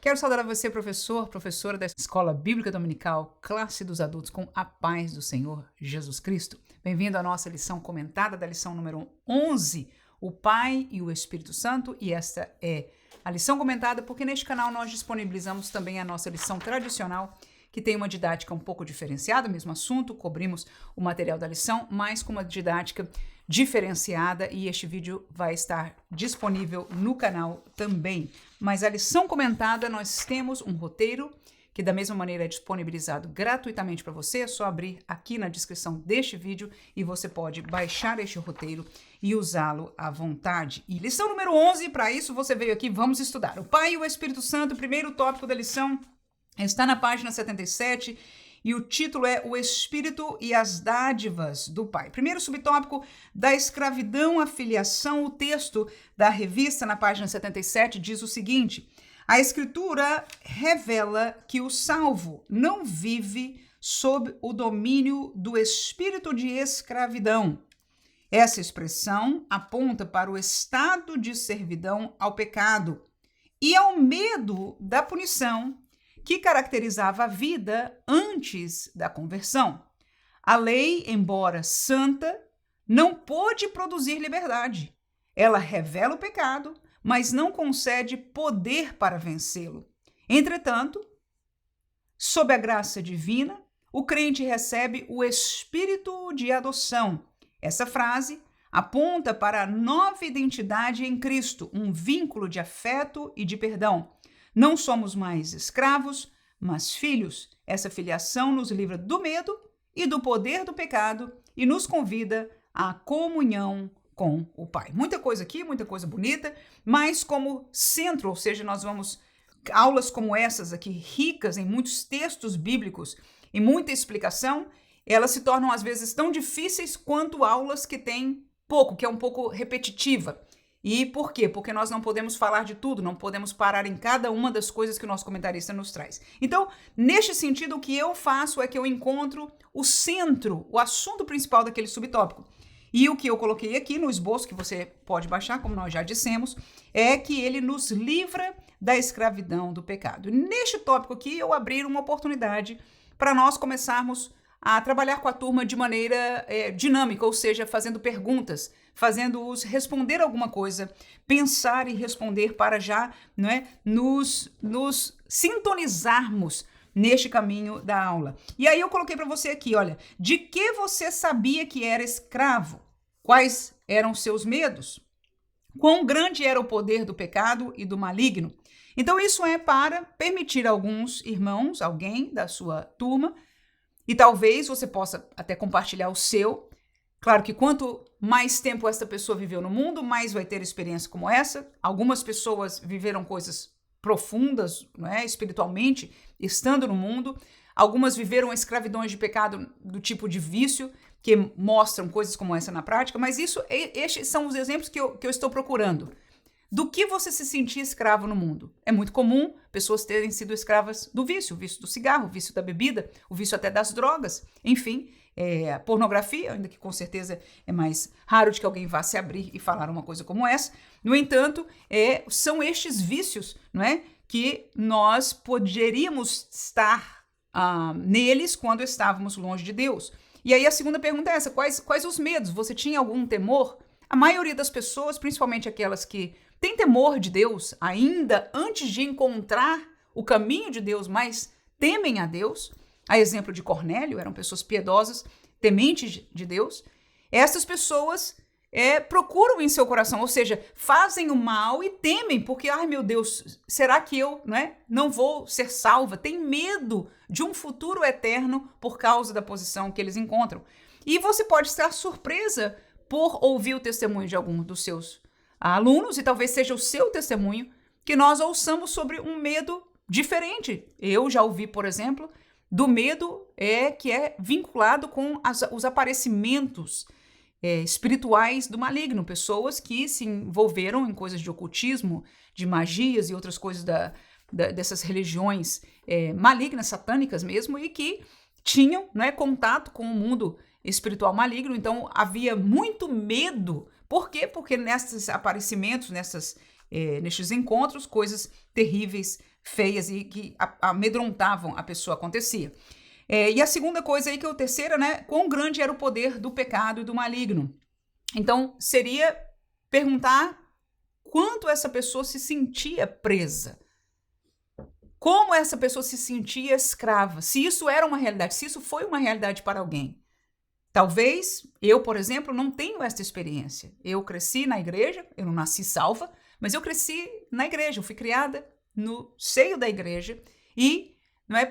Quero saudar a você, professor, professora da Escola Bíblica Dominical, classe dos adultos, com a paz do Senhor Jesus Cristo. Bem-vindo à nossa lição comentada da lição número 11, o Pai e o Espírito Santo, e esta é a lição comentada porque neste canal nós disponibilizamos também a nossa lição tradicional, que tem uma didática um pouco diferenciada, mesmo assunto, cobrimos o material da lição, mas com uma didática diferenciada, e este vídeo vai estar disponível no canal também. Mas a lição comentada, nós temos um roteiro que da mesma maneira é disponibilizado gratuitamente para você, é só abrir aqui na descrição deste vídeo e você pode baixar este roteiro e usá-lo à vontade. E lição número 11, para isso você veio aqui, vamos estudar. O Pai e o Espírito Santo, o primeiro tópico da lição, está na página 77 e o título é O Espírito e as Dádivas do Pai. Primeiro subtópico, da escravidão à filiação. O texto da revista, na página 77, diz o seguinte: a Escritura revela que o salvo não vive sob o domínio do espírito de escravidão. Essa expressão aponta para o estado de servidão ao pecado e ao medo da punição que caracterizava a vida antes da conversão. A lei, embora santa, não pôde produzir liberdade. Ela revela o pecado, mas não concede poder para vencê-lo. Entretanto, sob a graça divina, o crente recebe o espírito de adoção. Essa frase aponta para a nova identidade em Cristo, um vínculo de afeto e de perdão. Não somos mais escravos, mas filhos. Essa filiação nos livra do medo e do poder do pecado e nos convida à comunhão com o Pai. Muita coisa aqui, muita coisa bonita, mas como centro, ou seja, nós vamos aulas como essas aqui, ricas em muitos textos bíblicos e muita explicação, elas se tornam às vezes tão difíceis quanto aulas que têm pouco, que é um pouco repetitiva. E por quê? Porque nós não podemos falar de tudo, não podemos parar em cada uma das coisas que o nosso comentarista nos traz. Então, neste sentido, o que eu faço é que eu encontro o centro, o assunto principal daquele subtópico. E o que eu coloquei aqui no esboço, que você pode baixar, como nós já dissemos, é que ele nos livra da escravidão do pecado. Neste tópico aqui, eu abri uma oportunidade para nós começarmos a trabalhar com a turma de maneira dinâmica, ou seja, fazendo perguntas, fazendo-os responder alguma coisa, pensar e responder para já, não é, nos sintonizarmos neste caminho da aula. E aí eu coloquei para você aqui, olha, de que você sabia que era escravo? Quais eram seus medos? Quão grande era o poder do pecado e do maligno? Então isso é para permitir a alguns irmãos, alguém da sua turma, e talvez você possa até compartilhar o seu. Claro que quanto mais tempo essa pessoa viveu no mundo, mais vai ter experiência como essa. Algumas pessoas viveram coisas profundas, não é, espiritualmente, estando no mundo. Algumas viveram escravidões de pecado do tipo de vício, que mostram coisas como essa na prática. Mas estes são os exemplos que eu estou procurando. Do que você se sentia escravo no mundo? É muito comum pessoas terem sido escravas do vício, o vício do cigarro, o vício da bebida, o vício até das drogas, enfim, a pornografia, ainda que com certeza é mais raro de que alguém vá se abrir e falar uma coisa como essa. No entanto, são estes vícios, não é, que nós poderíamos estar neles quando estávamos longe de Deus. E aí a segunda pergunta é essa: quais os medos? Você tinha algum temor? A maioria das pessoas, principalmente aquelas que têm temor de Deus, ainda antes de encontrar o caminho de Deus, mas temem a Deus, a exemplo de Cornélio, eram pessoas piedosas, tementes de Deus. Essas pessoas procuram em seu coração, ou seja, fazem o mal e temem, porque, ai meu Deus, será que eu não vou ser salva? Tem medo de um futuro eterno por causa da posição que eles encontram. E você pode estar surpresa por ouvir o testemunho de algum dos seus alunos, e talvez seja o seu testemunho, que nós ouçamos sobre um medo diferente. Eu já ouvi, por exemplo, do medo que é vinculado com os aparecimentos espirituais do maligno, pessoas que se envolveram em coisas de ocultismo, de magias e outras coisas dessas religiões malignas, satânicas mesmo, e que tinham contato com o mundo espiritual maligno. Então havia muito medo. Por quê? Porque nesses aparecimentos, nestes encontros, coisas terríveis feias e que amedrontavam a pessoa acontecia. E a segunda coisa aí, que é a terceira, né? Quão grande era o poder do pecado e do maligno. Então, seria perguntar quanto essa pessoa se sentia presa. Como essa pessoa se sentia escrava. Se isso era uma realidade, se isso foi uma realidade para alguém. Talvez eu, por exemplo, não tenho essa experiência. Eu cresci na igreja, eu não nasci salva, mas eu cresci na igreja, eu fui criada no seio da igreja e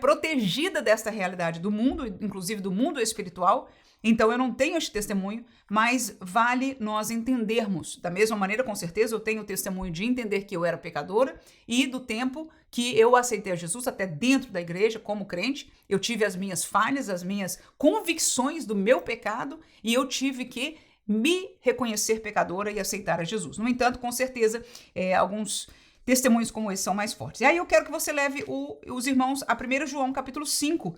protegida desta realidade do mundo, inclusive do mundo espiritual. Então eu não tenho este testemunho, mas vale nós entendermos. Da mesma maneira, com certeza, eu tenho o testemunho de entender que eu era pecadora e do tempo que eu aceitei a Jesus, até dentro da igreja, como crente, eu tive as minhas falhas, as minhas convicções do meu pecado e eu tive que me reconhecer pecadora e aceitar a Jesus. No entanto, com certeza, alguns testemunhos como esse são mais fortes. E aí eu quero que você leve os irmãos a 1 João capítulo 5,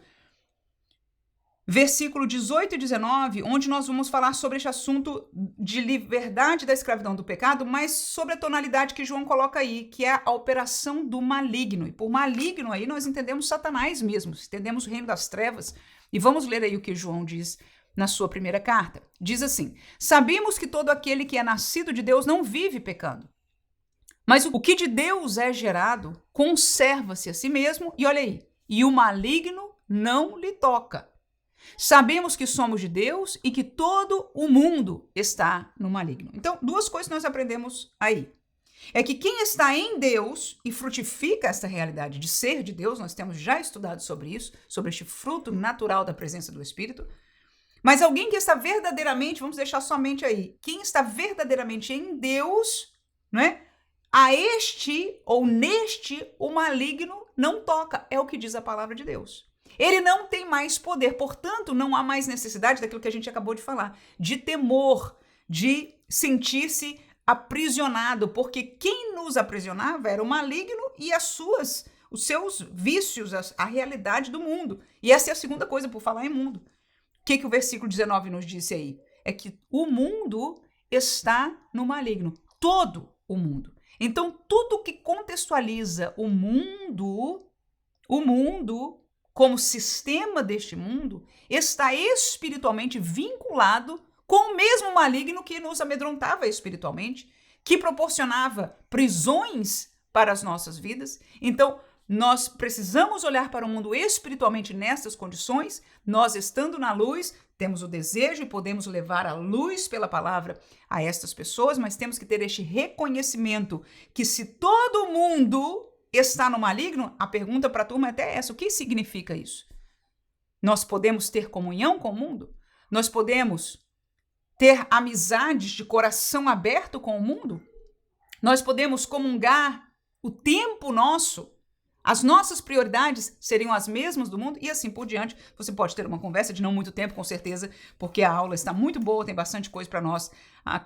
versículo 18 e 19, onde nós vamos falar sobre este assunto de liberdade da escravidão do pecado, mas sobre a tonalidade que João coloca aí, que é a operação do maligno. E por maligno aí nós entendemos Satanás mesmo, entendemos o reino das trevas. E vamos ler aí o que João diz na sua primeira carta. Diz assim: sabemos que todo aquele que é nascido de Deus não vive pecando. Mas o que de Deus é gerado conserva-se a si mesmo, e olha aí, e o maligno não lhe toca. Sabemos que somos de Deus e que todo o mundo está no maligno. Então, duas coisas nós aprendemos aí. É que quem está em Deus e frutifica essa realidade de ser de Deus, nós temos já estudado sobre isso, sobre este fruto natural da presença do Espírito. Mas alguém que está verdadeiramente, vamos deixar somente aí, quem está verdadeiramente em Deus, né? A este ou neste o maligno não toca, é o que diz a palavra de Deus. Ele não tem mais poder, portanto, não há mais necessidade daquilo que a gente acabou de falar, de temor, de sentir-se aprisionado, porque quem nos aprisionava era o maligno e os seus vícios, a realidade do mundo. E essa é a segunda coisa, por falar em mundo. O que o versículo 19 nos disse aí? É que o mundo está no maligno, todo o mundo. Então, tudo que contextualiza o mundo como sistema deste mundo, está espiritualmente vinculado com o mesmo maligno que nos amedrontava espiritualmente, que proporcionava prisões para as nossas vidas. Então, nós precisamos olhar para o mundo espiritualmente nessas condições. Nós, estando na luz, temos o desejo e podemos levar a luz pela palavra a estas pessoas, mas temos que ter este reconhecimento que se todo mundo está no maligno, a pergunta para a turma é até essa: o que significa isso? Nós podemos ter comunhão com o mundo? Nós podemos ter amizades de coração aberto com o mundo? Nós podemos comungar o tempo nosso? As nossas prioridades seriam as mesmas do mundo? E assim por diante. Você pode ter uma conversa de não muito tempo, com certeza, porque a aula está muito boa, tem bastante coisa para nós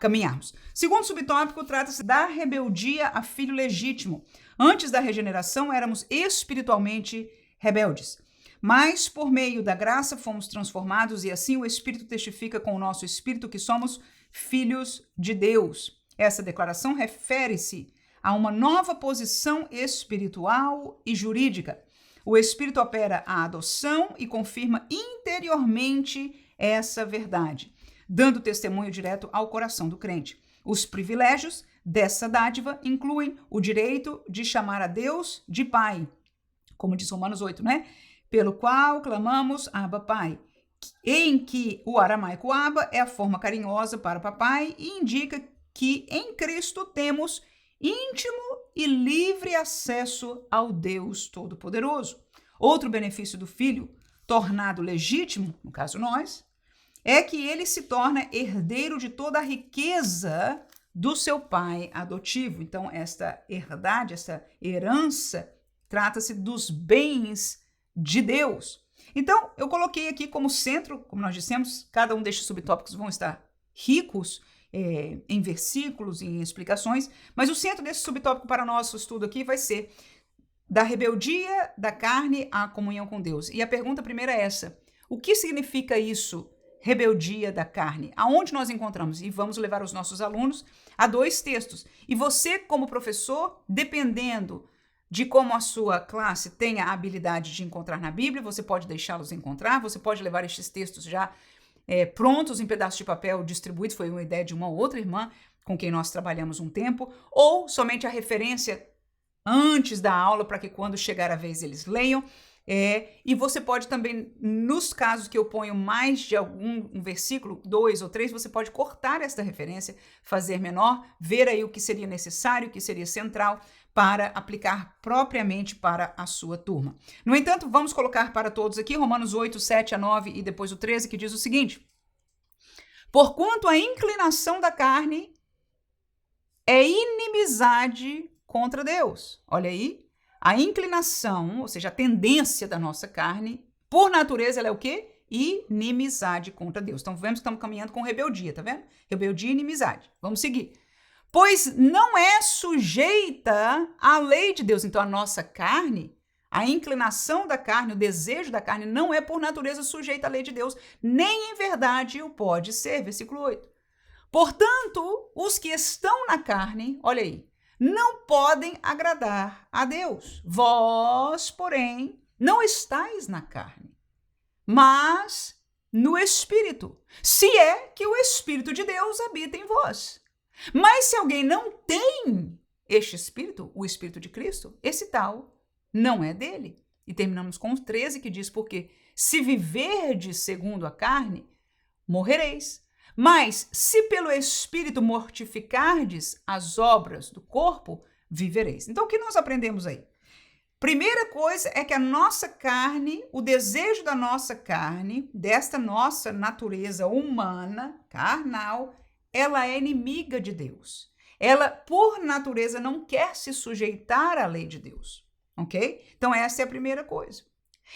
caminharmos. Segundo subtópico, trata-se da rebeldia a filho legítimo. Antes da regeneração, éramos espiritualmente rebeldes. Mas, por meio da graça, fomos transformados e assim o Espírito testifica com o nosso espírito que somos filhos de Deus. Essa declaração refere-se a uma nova posição espiritual e jurídica. O Espírito opera a adoção e confirma interiormente essa verdade, dando testemunho direto ao coração do crente. Os privilégios dessa dádiva incluem o direito de chamar a Deus de Pai, como diz Romanos 8, né? Pelo qual clamamos Abba Pai, em que o aramaico Abba é a forma carinhosa para papai e indica que em Cristo temos íntimo e livre acesso ao Deus Todo-Poderoso. Outro benefício do filho, tornado legítimo, no caso nós, é que ele se torna herdeiro de toda a riqueza do seu pai adotivo. Então, esta herdade, essa herança, trata-se dos bens de Deus. Então, eu coloquei aqui como centro, como nós dissemos, cada um destes subtópicos vão estar ricos em versículos, em explicações, mas o centro desse subtópico para o nosso estudo aqui vai ser da rebeldia da carne à comunhão com Deus. E a pergunta primeira é essa: o que significa isso, rebeldia da carne? Aonde nós encontramos? E vamos levar os nossos alunos a 2 textos. E você, como professor, dependendo de como a sua classe tem a habilidade de encontrar na Bíblia, você pode deixá-los encontrar, você pode levar estes textos já prontos em pedaços de papel distribuídos, foi uma ideia de uma outra irmã com quem nós trabalhamos um tempo, ou somente a referência antes da aula para que quando chegar a vez eles leiam. E você pode também, nos casos que eu ponho mais de um versículo, 2 ou 3, você pode cortar esta referência, fazer menor, ver aí o que seria necessário, o que seria central para aplicar propriamente para a sua turma. No entanto, vamos colocar para todos aqui Romanos 8, 7 a 9 e depois o 13, que diz o seguinte: porquanto a inclinação da carne é inimizade contra Deus. Olha aí. A inclinação, ou seja, a tendência da nossa carne, por natureza, ela é o quê? Inimizade contra Deus. Então, vemos que estamos caminhando com rebeldia, tá vendo? Rebeldia e inimizade. Vamos seguir. Pois não é sujeita à lei de Deus. Então, a nossa carne, a inclinação da carne, o desejo da carne, não é por natureza sujeita à lei de Deus, nem em verdade o pode ser. Versículo 8. Portanto, os que estão na carne, olha aí, não podem agradar a Deus. Vós, porém, não estáis na carne, mas no Espírito, se é que o Espírito de Deus habita em vós. Mas se alguém não tem este Espírito, o Espírito de Cristo, esse tal não é dele. E terminamos com o 13, que diz, porque se viverdes segundo a carne, morrereis. Mas, se pelo Espírito mortificardes as obras do corpo, vivereis. Então, o que nós aprendemos aí? Primeira coisa é que a nossa carne, o desejo da nossa carne, desta nossa natureza humana, carnal, ela é inimiga de Deus. Ela, por natureza, não quer se sujeitar à lei de Deus, ok? Então, essa é a primeira coisa.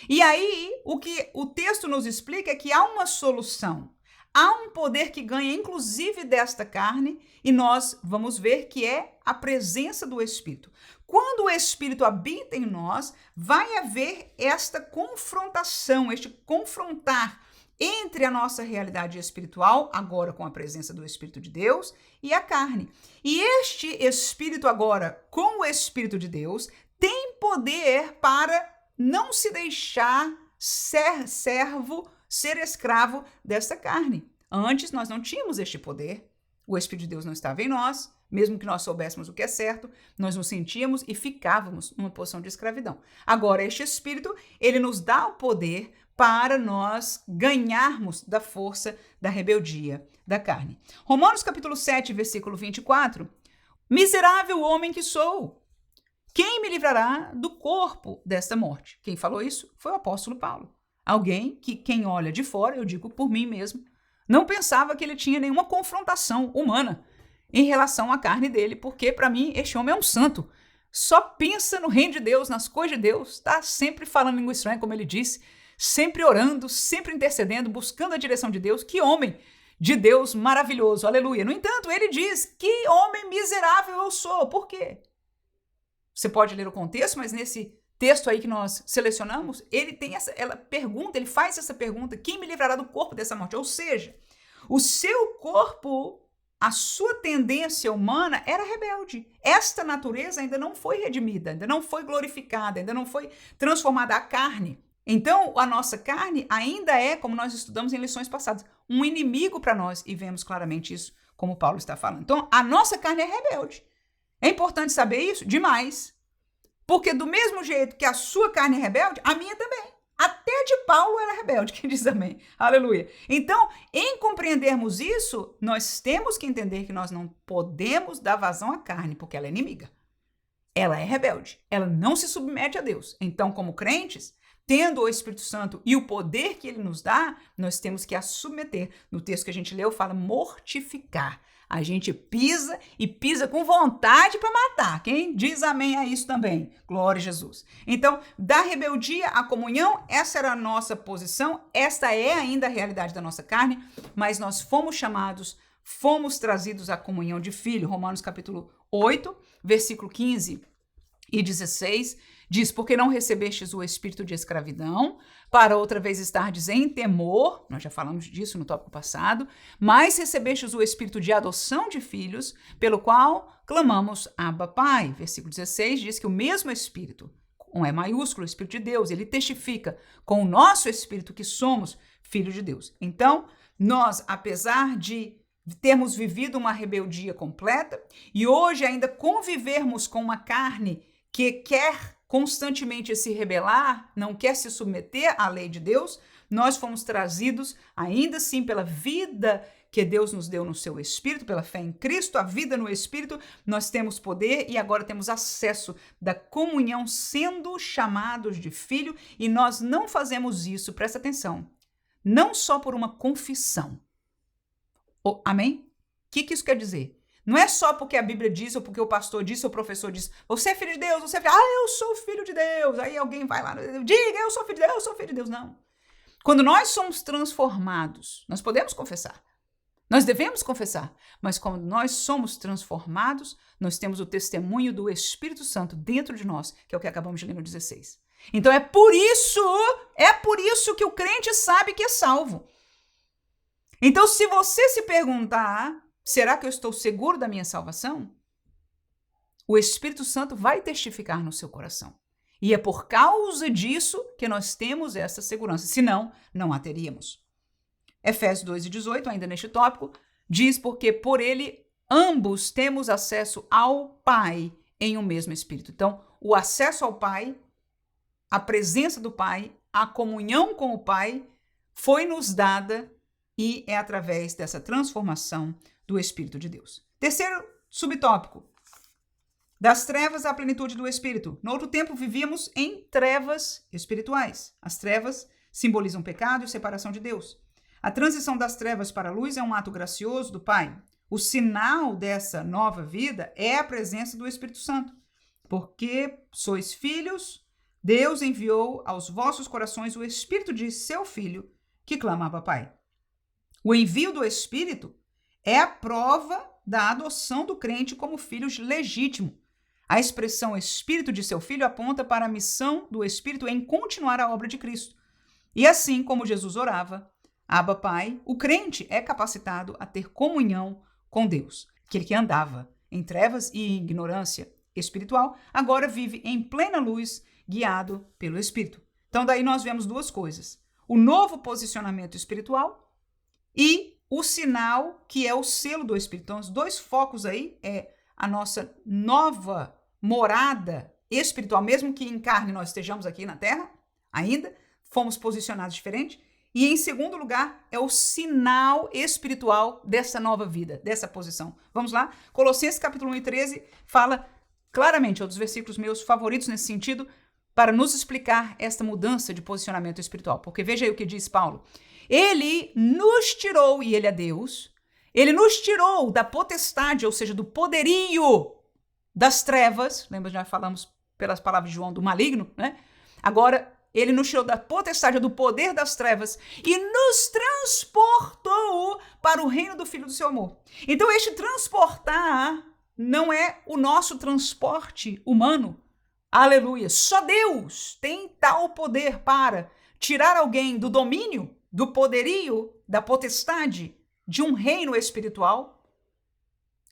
E aí, o que o texto nos explica é que há uma solução. Há um poder que ganha, inclusive, desta carne, e nós vamos ver que é a presença do Espírito. Quando o Espírito habita em nós, vai haver esta confrontação, este confrontar entre a nossa realidade espiritual, agora com a presença do Espírito de Deus, e a carne. E este Espírito agora, com o Espírito de Deus, tem poder para não se deixar ser servo, ser escravo dessa carne. Antes nós não tínhamos este poder, o Espírito de Deus não estava em nós, mesmo que nós soubéssemos o que é certo, nós nos sentíamos e ficávamos numa posição de escravidão. Agora, este Espírito, ele nos dá o poder para nós ganharmos da força da rebeldia da carne. Romanos capítulo 7, versículo 24. Miserável homem que sou, quem me livrará do corpo desta morte? Quem falou isso foi o apóstolo Paulo. Alguém que, quem olha de fora, eu digo por mim mesmo, não pensava que ele tinha nenhuma confrontação humana em relação à carne dele, porque para mim este homem é um santo. Só pensa no reino de Deus, nas coisas de Deus, está sempre falando língua estranha, como ele disse, sempre orando, sempre intercedendo, buscando a direção de Deus. Que homem de Deus maravilhoso, aleluia. No entanto, ele diz, que homem miserável eu sou. Por quê? Você pode ler o contexto, mas nesse texto aí que nós selecionamos, ele faz essa pergunta, quem me livrará do corpo dessa morte? Ou seja, o seu corpo, a sua tendência humana era rebelde. Esta natureza ainda não foi redimida, ainda não foi glorificada, ainda não foi transformada à carne. Então, a nossa carne ainda é, como nós estudamos em lições passadas, um inimigo para nós, e vemos claramente isso, como Paulo está falando. Então, a nossa carne é rebelde. É importante saber isso? Demais. Porque do mesmo jeito que a sua carne é rebelde, a minha também. Até de Paulo era rebelde, quem diz amém. Aleluia. Então, em compreendermos isso, nós temos que entender que nós não podemos dar vazão à carne, porque ela é inimiga. Ela é rebelde. Ela não se submete a Deus. Então, como crentes, tendo o Espírito Santo e o poder que ele nos dá, nós temos que a submeter. No texto que a gente leu, fala mortificar. A gente pisa e pisa com vontade para matar. Quem diz amém a isso também? Glória a Jesus. Então, da rebeldia à comunhão, essa era a nossa posição, esta é ainda a realidade da nossa carne, mas nós fomos chamados, fomos trazidos à comunhão de filho. Romanos capítulo 8, versículo 15 e 16, Diz, porque não recebestes o espírito de escravidão, para outra vez estardes em temor, nós já falamos disso no tópico passado, mas recebestes o espírito de adoção de filhos, pelo qual clamamos Abba, Pai. Versículo 16 diz que o mesmo espírito, com E maiúsculo, o espírito de Deus, ele testifica com o nosso espírito que somos filhos de Deus. Então, nós, apesar de termos vivido uma rebeldia completa e hoje ainda convivermos com uma carne que quer constantemente se rebelar, não quer se submeter à lei de Deus, nós fomos trazidos, ainda assim, pela vida que Deus nos deu no seu Espírito, pela fé em Cristo, a vida no Espírito, nós temos poder e agora temos acesso da comunhão, sendo chamados de filho, e nós não fazemos isso, presta atenção, não só por uma confissão. Amém? O que isso quer dizer? Não é só porque a Bíblia diz, ou porque o pastor disse, ou o professor diz, você é filho de Deus, você é filho, eu sou filho de Deus. Aí alguém vai lá, diga, eu sou filho de Deus, eu sou filho de Deus. Não. Quando nós somos transformados, nós podemos confessar. Nós devemos confessar. Mas quando nós somos transformados, nós temos o testemunho do Espírito Santo dentro de nós, que é o que acabamos de ler no 16. Então é por isso que o crente sabe que é salvo. Então, se você se perguntar, será que eu estou seguro da minha salvação? O Espírito Santo vai testificar no seu coração. E é por causa disso que nós temos essa segurança. Senão, não a teríamos. Efésios 2:18, ainda neste tópico, diz, porque por ele ambos temos acesso ao Pai em um mesmo Espírito. Então, o acesso ao Pai, a presença do Pai, a comunhão com o Pai, foi nos dada e é através dessa transformação do Espírito de Deus. Terceiro subtópico, das trevas à plenitude do Espírito. No outro tempo vivíamos em trevas espirituais. As trevas simbolizam pecado e separação de Deus. A transição das trevas para a luz é um ato gracioso do Pai. O sinal dessa nova vida é a presença do Espírito Santo. Porque sois filhos, Deus enviou aos vossos corações o Espírito de seu Filho, que clama Abba, Pai. O envio do Espírito é a prova da adoção do crente como filho legítimo. A expressão Espírito de seu Filho aponta para a missão do Espírito em continuar a obra de Cristo. E assim como Jesus orava, Abba, Pai, o crente é capacitado a ter comunhão com Deus. Aquele que andava em trevas e ignorância espiritual, agora vive em plena luz, guiado pelo Espírito. Então daí nós vemos duas coisas. O novo posicionamento espiritual e o sinal que é o selo do Espírito. Então, os dois focos aí é a nossa nova morada espiritual, mesmo que em carne nós estejamos aqui na Terra, ainda, fomos posicionados diferente. E em segundo lugar, é o sinal espiritual dessa nova vida, dessa posição. Vamos lá? Colossenses capítulo 1:13 fala claramente, é um dos versículos meus favoritos nesse sentido, para nos explicar esta mudança de posicionamento espiritual. Porque veja aí o que diz Paulo. Ele nos tirou, e ele é Deus, ele nos tirou da potestade, ou seja, do poderio das trevas, lembra, já falamos pelas palavras de João do maligno, né? Agora, ele nos tirou da potestade, do poder das trevas e nos transportou para o reino do Filho do seu amor. Então, este transportar não é o nosso transporte humano. Aleluia! Só Deus tem tal poder para tirar alguém do domínio, do poderio, da potestade de um reino espiritual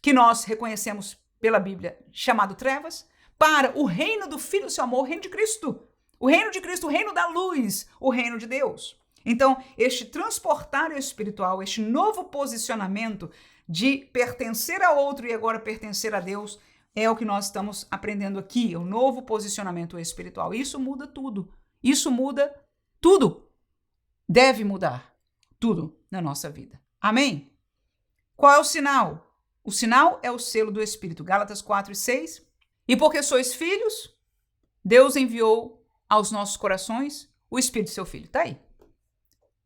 que nós reconhecemos pela Bíblia chamado trevas, para o reino do Filho do seu amor, o reino de Cristo. O reino de Cristo, o reino da luz, o reino de Deus. Então, este transportar espiritual, este novo posicionamento de pertencer a outro e agora pertencer a Deus, é o que nós estamos aprendendo aqui, o novo posicionamento espiritual. Isso muda tudo. Isso muda tudo. Deve mudar tudo na nossa vida. Amém? Qual é o sinal? O sinal é o selo do Espírito. Gálatas 4:6. E porque sois filhos, Deus enviou aos nossos corações o Espírito de seu Filho. Está aí.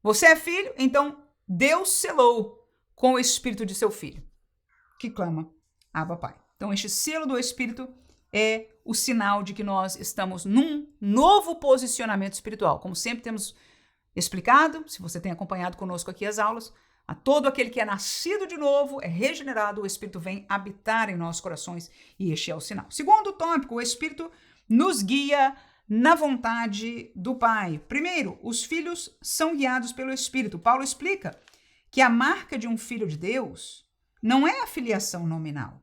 Você é filho, então Deus selou com o Espírito de seu Filho, que clama Abba, Pai. Então este selo do Espírito é o sinal de que nós estamos num novo posicionamento espiritual. Como sempre temos explicado, se você tem acompanhado conosco aqui as aulas, a todo aquele que é nascido de novo, é regenerado, o Espírito vem habitar em nossos corações e este é o sinal. Segundo tópico, o Espírito nos guia na vontade do Pai. Primeiro, os filhos são guiados pelo Espírito. Paulo explica que a marca de um filho de Deus não é a filiação nominal,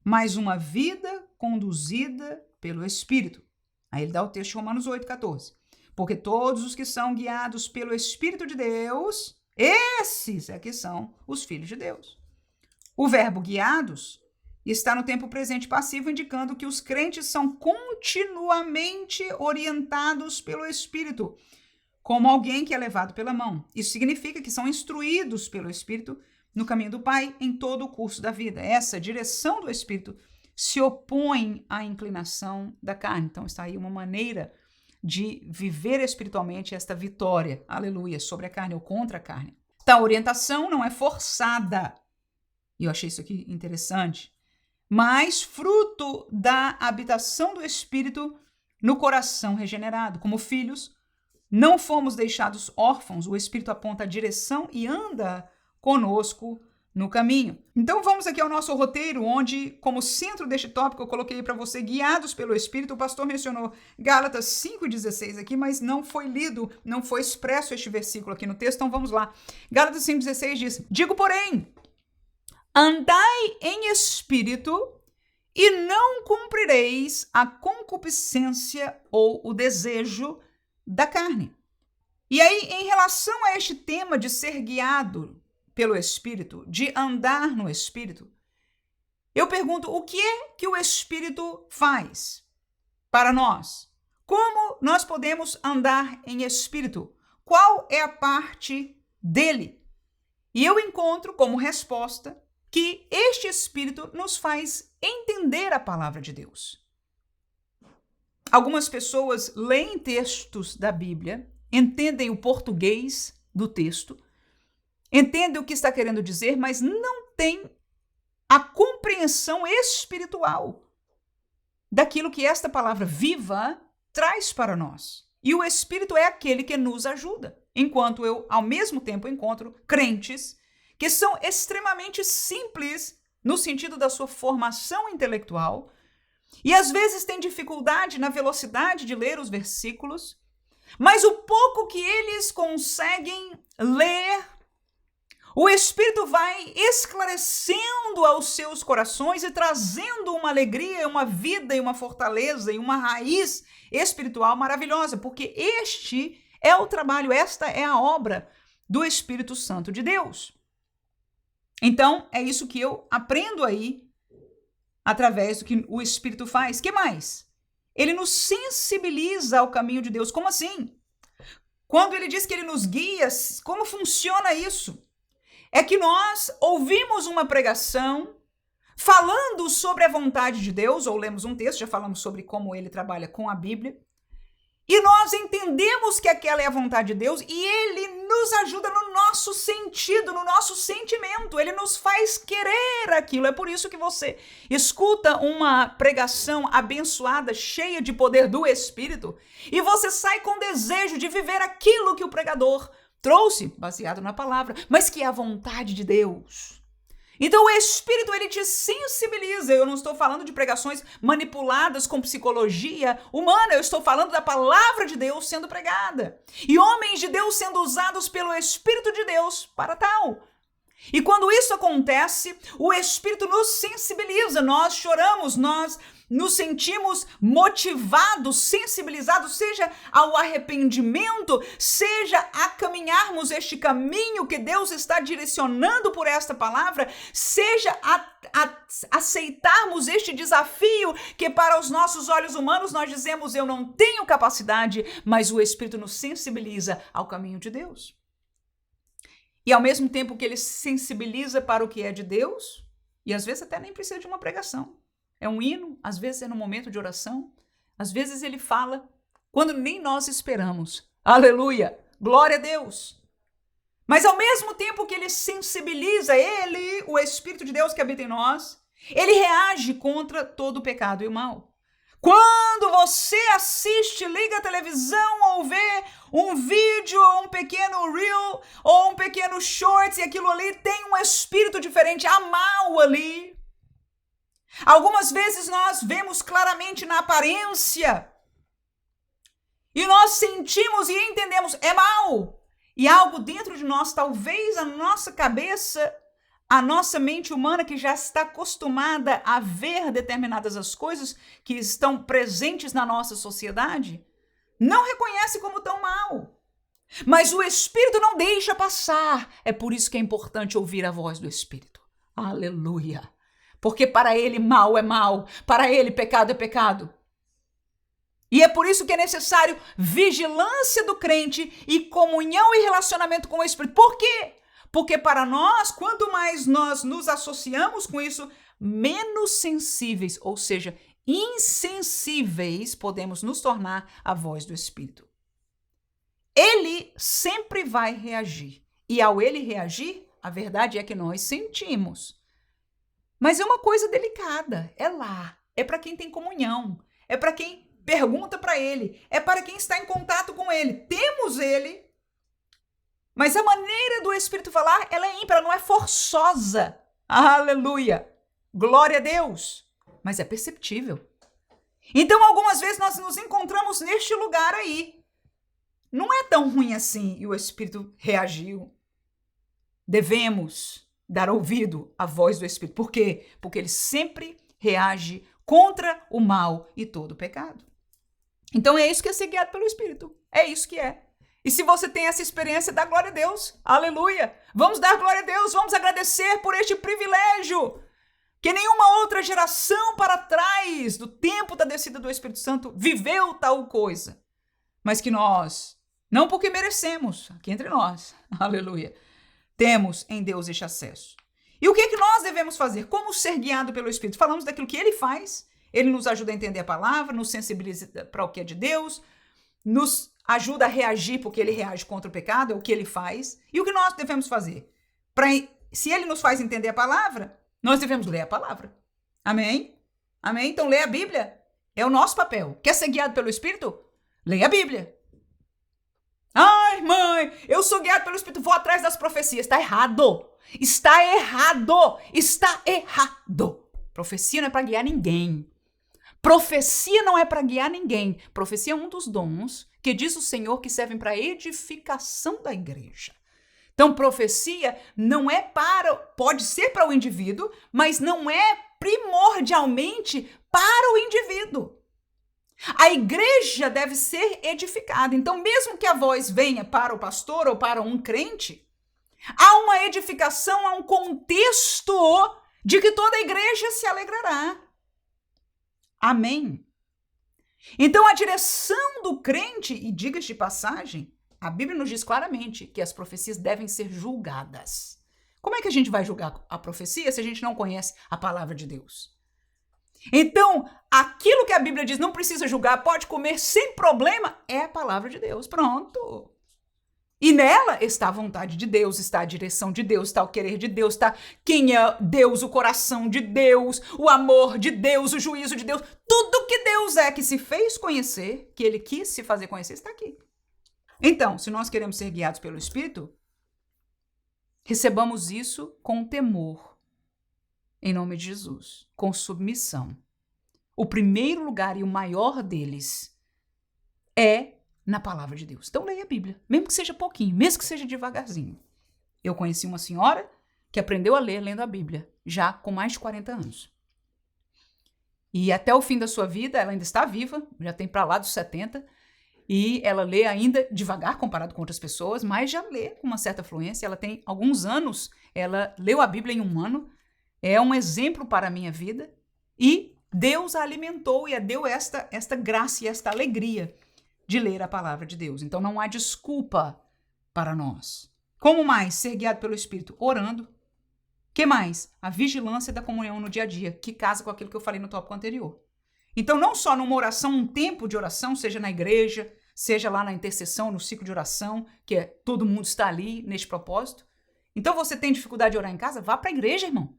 mas uma vida conduzida pelo Espírito. Aí ele dá o texto de Romanos 8,14. Porque todos os que são guiados pelo Espírito de Deus, esses é que são os filhos de Deus. O verbo guiados está no tempo presente passivo, indicando que os crentes são continuamente orientados pelo Espírito, como alguém que é levado pela mão. Isso significa que são instruídos pelo Espírito no caminho do Pai em todo o curso da vida. Essa direção do Espírito se opõe à inclinação da carne. Então está aí uma maneira de viver espiritualmente esta vitória, aleluia, sobre a carne ou contra a carne. Então, a orientação não é forçada, e eu achei isso aqui interessante, mas fruto da habitação do Espírito no coração regenerado. Como filhos, não fomos deixados órfãos, o Espírito aponta a direção e anda conosco no caminho. Então vamos aqui ao nosso roteiro, onde, como centro deste tópico, eu coloquei para você, guiados pelo Espírito. O pastor mencionou Gálatas 5,16 aqui, mas não foi lido, não foi expresso este versículo aqui no texto, então vamos lá. Gálatas 5,16 diz: digo, porém, andai em espírito e não cumprireis a concupiscência ou o desejo da carne. E aí, em relação a este tema de ser guiado pelo Espírito, de andar no Espírito, eu pergunto, o que é que o Espírito faz para nós? Como nós podemos andar em Espírito? Qual é a parte dele? E eu encontro como resposta que este Espírito nos faz entender a palavra de Deus. Algumas pessoas leem textos da Bíblia, entendem o português do texto, entendem o que está querendo dizer, mas não têm a compreensão espiritual daquilo que esta palavra viva traz para nós. E o Espírito é aquele que nos ajuda, enquanto eu, ao mesmo tempo, encontro crentes que são extremamente simples no sentido da sua formação intelectual e às vezes têm dificuldade na velocidade de ler os versículos, mas o pouco que eles conseguem ler, o Espírito vai esclarecendo aos seus corações e trazendo uma alegria, uma vida e uma fortaleza e uma raiz espiritual maravilhosa, porque este é o trabalho, esta é a obra do Espírito Santo de Deus. Então, é isso que eu aprendo aí através do que o Espírito faz. Que mais? Ele nos sensibiliza ao caminho de Deus. Como assim? Quando ele diz que ele nos guia, como funciona isso? É que nós ouvimos uma pregação falando sobre a vontade de Deus, ou lemos um texto, já falamos sobre como ele trabalha com a Bíblia, e nós entendemos que aquela é a vontade de Deus e ele nos ajuda no nosso sentido, no nosso sentimento, ele nos faz querer aquilo. É por isso que você escuta uma pregação abençoada, cheia de poder do Espírito, e você sai com desejo de viver aquilo que o pregador trouxe, baseado na palavra, mas que é a vontade de Deus. Então o Espírito, ele te sensibiliza. Eu não estou falando de pregações manipuladas com psicologia humana, eu estou falando da palavra de Deus sendo pregada. E homens de Deus sendo usados pelo Espírito de Deus para tal. E quando isso acontece, o Espírito nos sensibiliza, nós choramos, nós nos sentimos motivados, sensibilizados, seja ao arrependimento, seja a caminharmos este caminho que Deus está direcionando por esta palavra, seja a aceitarmos este desafio que para os nossos olhos humanos nós dizemos eu não tenho capacidade, mas o Espírito nos sensibiliza ao caminho de Deus. E ao mesmo tempo que ele sensibiliza para o que é de Deus, e às vezes até nem precisa de uma pregação, é um hino, às vezes é no momento de oração, às vezes ele fala quando nem nós esperamos. Aleluia! Glória a Deus! Mas ao mesmo tempo que ele sensibiliza, ele, o Espírito de Deus que habita em nós, ele reage contra todo o pecado e o mal. Quando você assiste, liga a televisão ou vê um vídeo ou um pequeno reel ou um pequeno shorts e aquilo ali tem um espírito diferente, há mal ali. Algumas vezes nós vemos claramente na aparência e nós sentimos e entendemos, é mal. E algo dentro de nós, talvez a nossa cabeça, a nossa mente humana que já está acostumada a ver determinadas as coisas que estão presentes na nossa sociedade, não reconhece como tão mal. Mas o Espírito não deixa passar. É por isso que é importante ouvir a voz do Espírito. Aleluia. Porque para ele mal é mal, para ele pecado é pecado. E é por isso que é necessário vigilância do crente e comunhão e relacionamento com o Espírito. Por quê? Porque para nós, quanto mais nós nos associamos com isso, menos sensíveis, ou seja, insensíveis, podemos nos tornar à voz do Espírito. Ele sempre vai reagir. E ao ele reagir, a verdade é que nós sentimos. Mas é uma coisa delicada. É lá. É para quem tem comunhão. É para quem pergunta para ele. É para quem está em contato com ele. Temos ele. Mas a maneira do Espírito falar, ela é ímpar, ela não é forçosa. Aleluia. Glória a Deus. Mas é perceptível. Então, algumas vezes nós nos encontramos neste lugar aí. Não é tão ruim assim e o Espírito reagiu. Devemos dar ouvido à voz do Espírito. Por quê? Porque ele sempre reage contra o mal e todo o pecado. Então é isso que é ser guiado pelo Espírito. É isso que é. E se você tem essa experiência, dá glória a Deus. Aleluia. Vamos dar glória a Deus. Vamos agradecer por este privilégio. Que nenhuma outra geração para trás do tempo da descida do Espírito Santo viveu tal coisa. Mas que nós, não porque merecemos, aqui entre nós, aleluia, temos em Deus este acesso. E o que é que nós devemos fazer? Como ser guiado pelo Espírito? Falamos daquilo que ele faz. Ele nos ajuda a entender a palavra, nos sensibiliza para o que é de Deus, nos ajuda a reagir porque ele reage contra o pecado, é o que ele faz. E o que nós devemos fazer? Se ele nos faz entender a palavra, nós devemos ler a palavra. Amém? Amém? Então, ler a Bíblia é o nosso papel. Quer ser guiado pelo Espírito? Leia a Bíblia. Ai, mãe, eu sou guiado pelo Espírito, vou atrás das profecias. Está errado. Está errado. Está errado. Profecia não é para guiar ninguém. Profecia não é para guiar ninguém. Profecia é um dos dons que diz o Senhor que servem para a edificação da igreja. Então, profecia não é pode ser para o indivíduo, mas não é primordialmente para o indivíduo. A igreja deve ser edificada. Então, mesmo que a voz venha para o pastor ou para um crente, há uma edificação, há um contexto de que toda a igreja se alegrará. Amém? Então, a direção do crente, e diga-se de passagem, a Bíblia nos diz claramente que as profecias devem ser julgadas. Como é que a gente vai julgar a profecia se a gente não conhece a palavra de Deus? Então, aquilo que a Bíblia diz não precisa julgar, pode comer sem problema, é a palavra de Deus. Pronto. E nela está a vontade de Deus, está a direção de Deus, está o querer de Deus, está quem é Deus, o coração de Deus, o amor de Deus, o juízo de Deus. Tudo que Deus é, que se fez conhecer, que ele quis se fazer conhecer, está aqui. Então, se nós queremos ser guiados pelo Espírito, recebamos isso com temor, em nome de Jesus, com submissão. O primeiro lugar e o maior deles é na palavra de Deus. Então leia a Bíblia, mesmo que seja pouquinho, mesmo que seja devagarzinho. Eu conheci uma senhora que aprendeu a ler lendo a Bíblia, já com mais de 40 anos. E até o fim da sua vida, ela ainda está viva, já tem para lá dos 70, e ela lê ainda devagar comparado com outras pessoas, mas já lê com uma certa fluência. Ela tem alguns anos, ela leu a Bíblia em um ano, é um exemplo para a minha vida, e Deus a alimentou e a deu esta graça e esta alegria de ler a palavra de Deus. Então não há desculpa para nós. Como mais ser guiado pelo Espírito? Orando. Que mais? A vigilância da comunhão no dia a dia, que casa com aquilo que eu falei no tópico anterior. Então não só numa oração, um tempo de oração, seja na igreja, seja lá na intercessão, no ciclo de oração, que é todo mundo está ali neste propósito. Então você tem dificuldade de orar em casa? Vá para a igreja, irmão.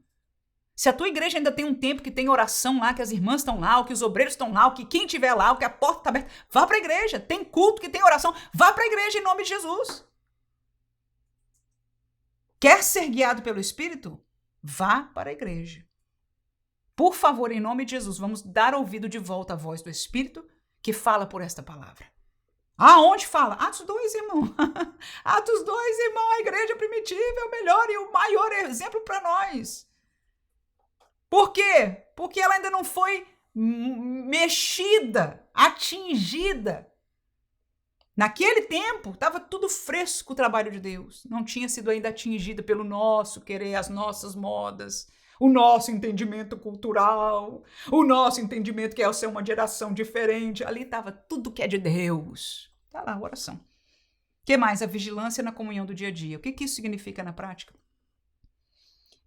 Se a tua igreja ainda tem um tempo que tem oração lá, que as irmãs estão lá, ou que os obreiros estão lá, ou que quem estiver lá, ou que a porta está aberta, vá para a igreja. Tem culto que tem oração, vá para a igreja em nome de Jesus. Quer ser guiado pelo Espírito? Vá para a igreja. Por favor, em nome de Jesus, vamos dar ouvido de volta à voz do Espírito que fala por esta palavra. Aonde fala? Atos 2, irmão. Atos 2, irmão, a igreja primitiva é o melhor e o maior exemplo para nós. Por quê? Porque ela ainda não foi mexida, atingida. Naquele tempo, estava tudo fresco o trabalho de Deus. Não tinha sido ainda atingida pelo nosso querer, as nossas modas, o nosso entendimento cultural, o nosso entendimento que é ser uma geração diferente. Ali estava tudo que é de Deus. Está lá a oração. O que mais? A vigilância na comunhão do dia a dia. O que isso significa na prática?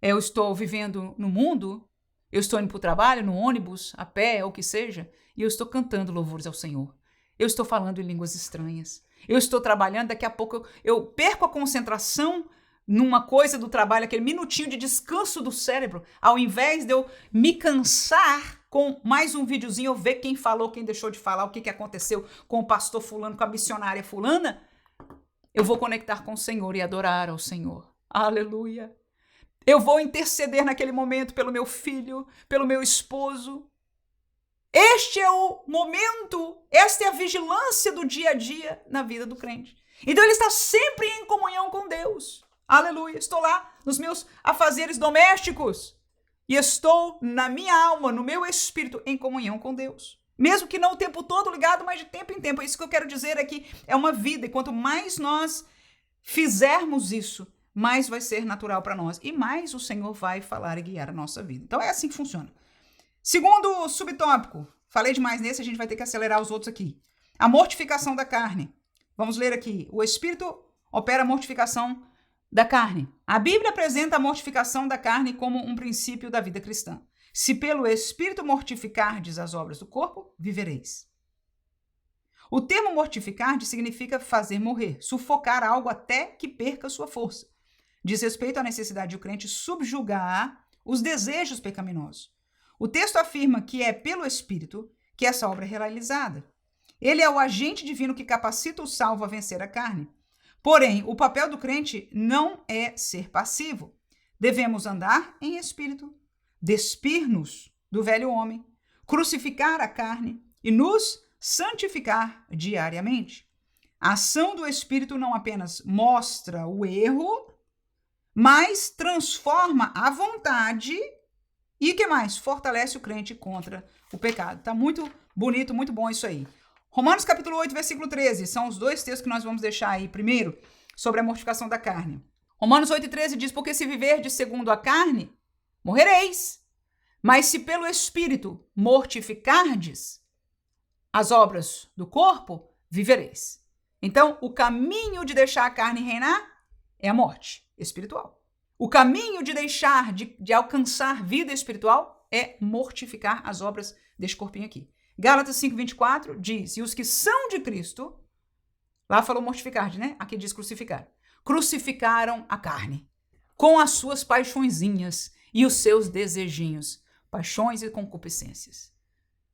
Eu estou vivendo no mundo, eu estou indo para o trabalho, no ônibus, a pé, ou o que seja, e eu estou cantando louvores ao Senhor. Eu estou falando em línguas estranhas. Eu estou trabalhando, daqui a pouco eu perco a concentração numa coisa do trabalho, aquele minutinho de descanso do cérebro, ao invés de eu me cansar com mais um videozinho, eu ver quem falou, quem deixou de falar, o que aconteceu com o pastor fulano, com a missionária fulana, eu vou conectar com o Senhor e adorar ao Senhor. Aleluia! Eu vou interceder naquele momento pelo meu filho, pelo meu esposo. Este é o momento, esta é a vigilância do dia a dia na vida do crente. Então ele está sempre em comunhão com Deus. Aleluia. Estou lá nos meus afazeres domésticos e estou na minha alma, no meu espírito, em comunhão com Deus. Mesmo que não o tempo todo ligado, mas de tempo em tempo. Isso que eu quero dizer aqui é uma vida. E quanto mais nós fizermos isso, mais vai ser natural para nós. E mais o Senhor vai falar e guiar a nossa vida. Então é assim que funciona. Segundo subtópico, falei demais nesse, a gente vai ter que acelerar os outros aqui. A mortificação da carne. Vamos ler aqui. O Espírito opera a mortificação da carne. A Bíblia apresenta a mortificação da carne como um princípio da vida cristã. Se pelo Espírito mortificardes as obras do corpo, vivereis. O termo mortificar significa fazer morrer, sufocar algo até que perca sua força. Diz respeito à necessidade do crente subjugar os desejos pecaminosos. O texto afirma que é pelo Espírito que essa obra é realizada. Ele é o agente divino que capacita o salvo a vencer a carne. Porém, o papel do crente não é ser passivo. Devemos andar em espírito, despir-nos do velho homem, crucificar a carne e nos santificar diariamente. A ação do Espírito não apenas mostra o erro, mas transforma a vontade e o que mais? Fortalece o crente contra o pecado. Tá muito bonito, muito bom isso aí. Romanos capítulo 8, versículo 13. São os dois textos que nós vamos deixar aí. Primeiro, sobre a mortificação da carne. Romanos 8, 13 diz, porque se viverdes segundo a carne, morrereis. Mas se pelo Espírito mortificardes as obras do corpo, vivereis. Então, o caminho de deixar a carne reinar é a morte espiritual. O caminho de deixar, de alcançar vida espiritual é mortificar as obras deste corpinho aqui. Gálatas 5:24 diz, e os que são de Cristo, lá falou mortificar, né? Aqui diz crucificar. Crucificaram a carne com as suas paixõezinhas e os seus desejinhos, paixões e concupiscências.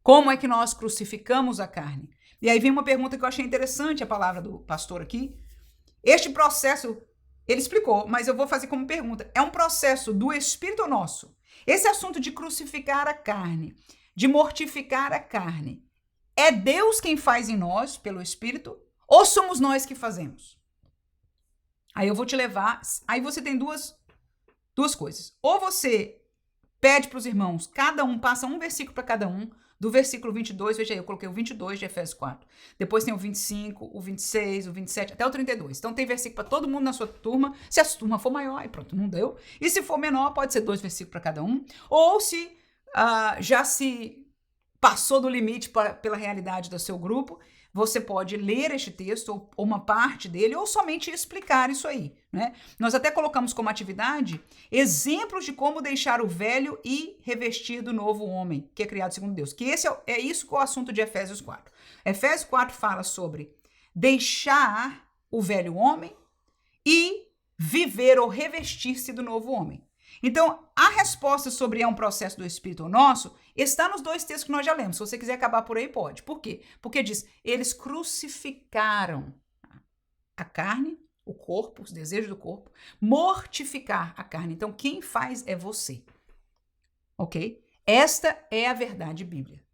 Como é que nós crucificamos a carne? E aí vem uma pergunta que eu achei interessante, a palavra do pastor aqui. Este processo, ele explicou, mas eu vou fazer como pergunta. É um processo do Espírito nosso? Esse assunto de crucificar a carne, de mortificar a carne, é Deus quem faz em nós, pelo Espírito, ou somos nós que fazemos? Aí eu vou te levar, aí você tem duas coisas. Ou você pede para os irmãos, cada um passa um versículo para cada um, do versículo 22, veja aí, eu coloquei o 22 de Efésios 4. Depois tem o 25, o 26, o 27, até o 32. Então tem versículo para todo mundo na sua turma. Se a turma for maior, aí pronto, não deu. E se for menor, pode ser 2 versículos para cada um. Ou se já se passou do limite pela realidade do seu grupo, você pode ler este texto, ou uma parte dele, ou somente explicar isso aí, né? Nós até colocamos como atividade exemplos de como deixar o velho e revestir do novo homem, que é criado segundo Deus. Que esse é isso que é o assunto de Efésios 4. Efésios 4 fala sobre deixar o velho homem e viver ou revestir-se do novo homem. Então, a resposta sobre é um processo do Espírito nosso está nos 2 textos que nós já lemos. Se você quiser acabar por aí, pode. Por quê? Porque diz, eles crucificaram a carne, o corpo, os desejos do corpo, mortificar a carne. Então, quem faz é você. Ok? Esta é a verdade bíblica.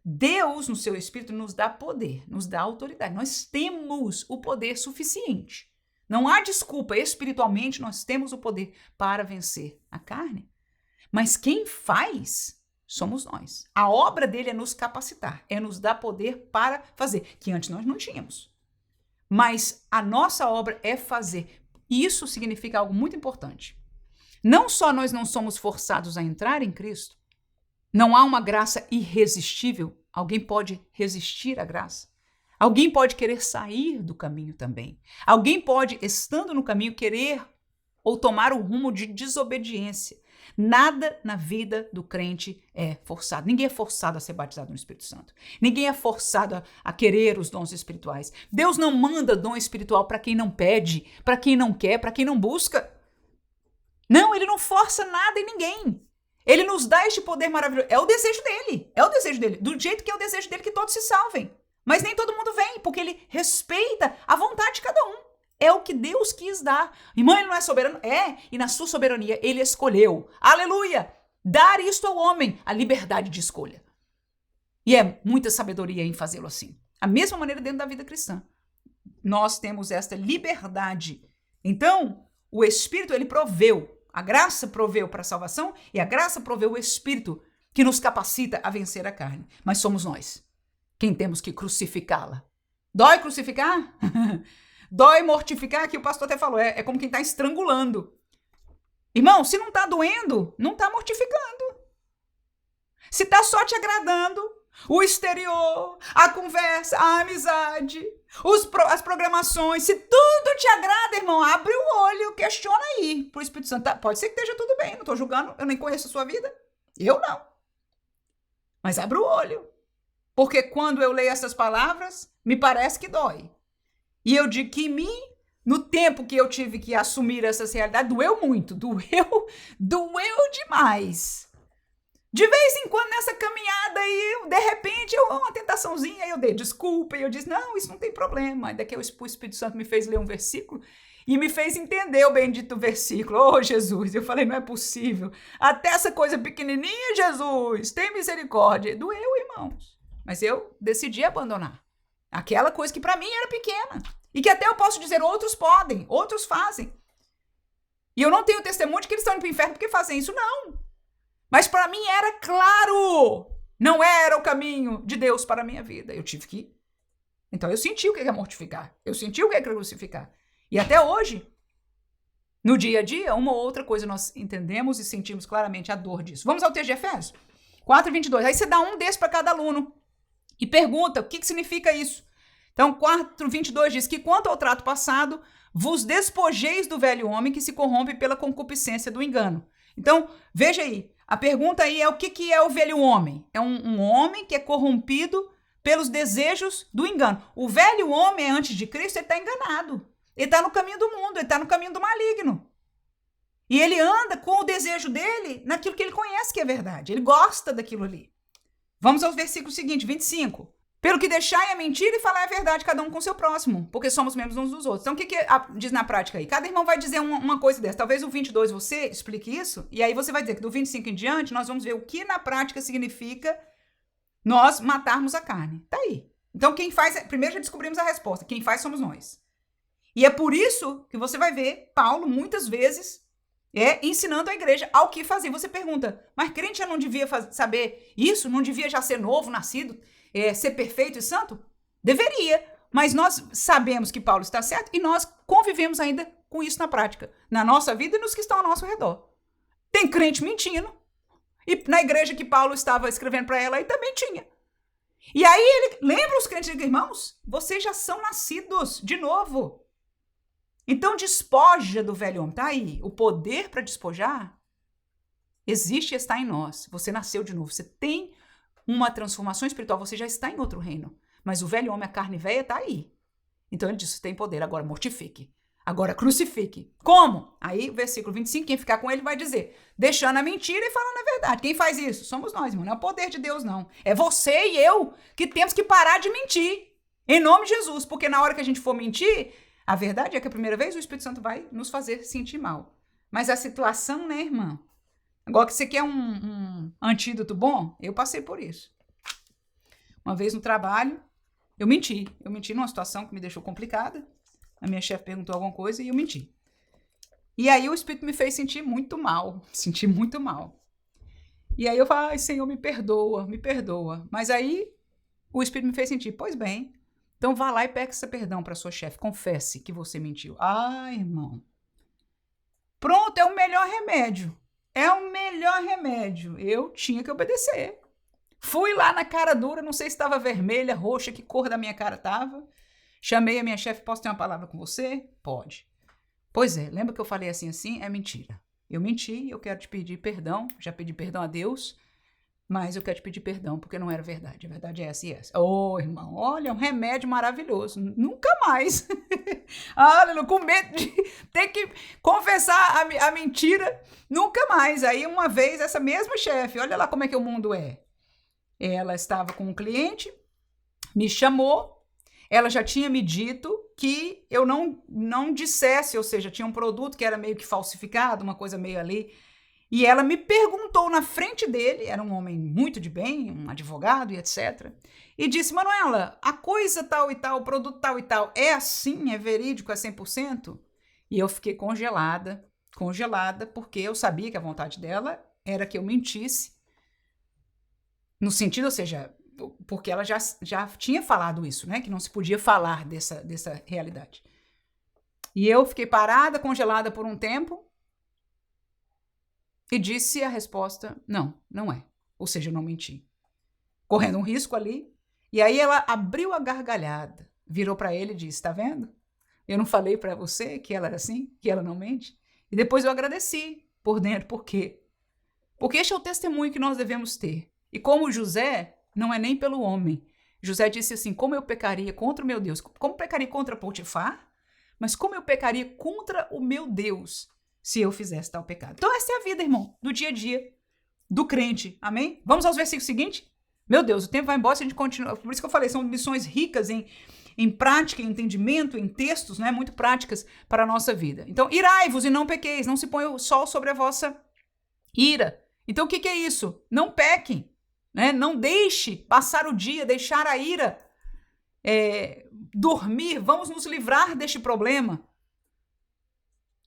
Deus, no seu Espírito, nos dá poder, nos dá autoridade. Nós temos o poder suficiente. Não há desculpa. Espiritualmente, nós temos o poder para vencer a carne. Mas quem faz somos nós. A obra dele é nos capacitar, é nos dar poder para fazer, que antes nós não tínhamos. Mas a nossa obra é fazer. Isso significa algo muito importante. Não só nós não somos forçados a entrar em Cristo, não há uma graça irresistível. Alguém pode resistir à graça. Alguém pode querer sair do caminho também. Alguém pode, estando no caminho, querer ou tomar o rumo de desobediência. Nada na vida do crente é forçado. Ninguém é forçado a ser batizado no Espírito Santo. Ninguém é forçado a querer os dons espirituais. Deus não manda dom espiritual para quem não pede, para quem não quer, para quem não busca. Não, ele não força nada em ninguém. Ele nos dá este poder maravilhoso. É o desejo dele. É o desejo dele. Do jeito que é o desejo dele que todos se salvem. Mas nem todo mundo vem, porque ele respeita a vontade de cada um. É o que Deus quis dar. Irmão, ele não é soberano? É. E na sua soberania, ele escolheu. Aleluia! Dar isto ao homem, a liberdade de escolha. E é muita sabedoria em fazê-lo assim. A mesma maneira dentro da vida cristã. Nós temos esta liberdade. Então, o Espírito, ele proveu. A graça proveu para a salvação e a graça proveu o Espírito que nos capacita a vencer a carne. Mas somos nós quem temos que crucificá-la. Dói crucificar? Dói mortificar, que o pastor até falou, é como quem está estrangulando. Irmão, se não está doendo, não está mortificando. Se está só te agradando, o exterior, a conversa, a amizade, as programações, se tudo te agrada, irmão, abre o olho, questiona aí pro Espírito Santo. Tá, pode ser que esteja tudo bem, não estou julgando, eu nem conheço a sua vida. Eu não. Mas abre o olho. Porque quando eu leio essas palavras, me parece que dói. E eu digo que em mim, no tempo que eu tive que assumir essa realidade, doeu muito, doeu demais. De vez em quando, nessa caminhada aí, de repente, uma tentaçãozinha, aí eu dei desculpa, e eu disse, não, isso não tem problema. Aí daqui o Espírito Santo me fez ler um versículo e me fez entender o bendito versículo. Oh, Jesus, eu falei, não é possível. Até essa coisa pequenininha, Jesus, tem misericórdia. Doeu, irmãos. Mas eu decidi abandonar. Aquela coisa que para mim era pequena. E que até eu posso dizer, outros podem, outros fazem. E eu não tenho testemunho de que eles estão indo para o inferno porque fazem isso, não. Mas para mim era claro. Não era o caminho de Deus para a minha vida. Eu tive que ir. Então eu senti o que é mortificar. Eu senti o que é crucificar. E até hoje, no dia a dia, uma ou outra coisa nós entendemos e sentimos claramente a dor disso. Vamos ao texto de Efésios 4:22. Aí você dá um desses para cada aluno. E pergunta, o que significa isso? Então, 4:22 diz que quanto ao trato passado, vos despojeis do velho homem que se corrompe pela concupiscência do engano. Então, veja aí, a pergunta aí é o que é o velho homem? É um homem que é corrompido pelos desejos do engano. O velho homem, antes de Cristo, ele está enganado. Ele está no caminho do mundo, ele está no caminho do maligno. E ele anda com o desejo dele naquilo que ele conhece que é verdade. Ele gosta daquilo ali. Vamos ao versículo seguinte, 25. Pelo que deixai a mentira e falar a verdade, cada um com seu próximo, porque somos membros uns dos outros. Então, o que diz na prática aí? Cada irmão vai dizer uma coisa dessa. Talvez o 22 você explique isso, e aí você vai dizer que do 25 em diante, nós vamos ver o que na prática significa nós matarmos a carne. Tá aí. Então, quem faz... Primeiro já descobrimos a resposta. Quem faz somos nós. E é por isso que você vai ver Paulo, muitas vezes, ensinando a igreja ao que fazer. Você pergunta, mas crente já não devia saber isso? Não devia já ser novo, nascido? Ser perfeito e santo? Deveria, mas nós sabemos que Paulo está certo e nós convivemos ainda com isso na prática, na nossa vida e nos que estão ao nosso redor. Tem crente mentindo, e na igreja que Paulo estava escrevendo para ela, aí também tinha. E aí ele lembra os crentes, irmãos, vocês já são nascidos de novo. Então despoja do velho homem, tá aí, o poder para despojar existe e está em nós. Você nasceu de novo, você tem uma transformação espiritual, você já está em outro reino. Mas o velho homem, a carne velha, está aí. Então ele diz, você tem poder, agora mortifique. Agora crucifique. Como? Aí o versículo 25, quem ficar com ele vai dizer, deixando a mentira e falando a verdade. Quem faz isso? Somos nós, irmão. Não é o poder de Deus, não. É você e eu que temos que parar de mentir. Em nome de Jesus. Porque na hora que a gente for mentir, a verdade é que a primeira vez o Espírito Santo vai nos fazer sentir mal. Mas a situação, né, irmão? Agora que você quer um antídoto bom? Eu passei por isso. Uma vez no trabalho, eu menti numa situação que me deixou complicada. A minha chefe perguntou alguma coisa e eu menti. E aí o Espírito me fez sentir muito mal. E aí eu falei, ai, Senhor, me perdoa. Mas aí o Espírito me fez sentir, pois bem, então vá lá e peça perdão para sua chefe. Confesse que você mentiu. Ai, irmão. Pronto, é o melhor remédio. Eu tinha que obedecer. Fui lá na cara dura, não sei se estava vermelha, roxa, que cor da minha cara estava. Chamei a minha chefe, posso ter uma palavra com você? Pode. Pois é, lembra que eu falei assim? É mentira. Eu menti, eu quero te pedir perdão, já pedi perdão a Deus, mas eu quero te pedir perdão porque não era verdade. A verdade é essa e essa. Ô, irmão, olha, um remédio maravilhoso. Nunca mais. Aleluia, com medo de ter que confessar a mentira, nunca mais. Aí uma vez, essa mesma chefe, olha lá como é que o mundo é. Ela estava com um cliente, me chamou, ela já tinha me dito que eu não dissesse, ou seja, tinha um produto que era meio que falsificado, uma coisa meio ali, e ela me perguntou na frente dele, era um homem muito de bem, um advogado e etc., e disse, Manuela, a coisa tal e tal, o produto tal e tal, é assim, é verídico, é 100%? E eu fiquei congelada, porque eu sabia que a vontade dela era que eu mentisse, no sentido, ou seja, porque ela já tinha falado isso, né? Que não se podia falar dessa realidade. E eu fiquei parada, congelada por um tempo e disse a resposta, não é. Ou seja, eu não menti. Correndo um risco ali. E aí ela abriu a gargalhada, virou para ele e disse, tá vendo? Eu não falei para você que ela era assim, que ela não mente? E depois eu agradeci por dentro. Por quê? Porque este é o testemunho que nós devemos ter. E como José, não é nem pelo homem. José disse assim, como eu pecaria contra o meu Deus? Como pecaria contra Potifar? Mas como eu pecaria contra o meu Deus se eu fizesse tal pecado? Então essa é a vida, irmão, do dia a dia, do crente. Amém? Vamos aos versículos seguintes? Meu Deus, o tempo vai embora se a gente continua. Por isso que eu falei, são lições ricas em prática, em entendimento, em textos, né, muito práticas para a nossa vida. Então, irai-vos e não pequeis, não se põe o sol sobre a vossa ira. Então o que é isso? Não pequem. Né? Não deixe passar o dia, deixar a ira dormir, vamos nos livrar deste problema.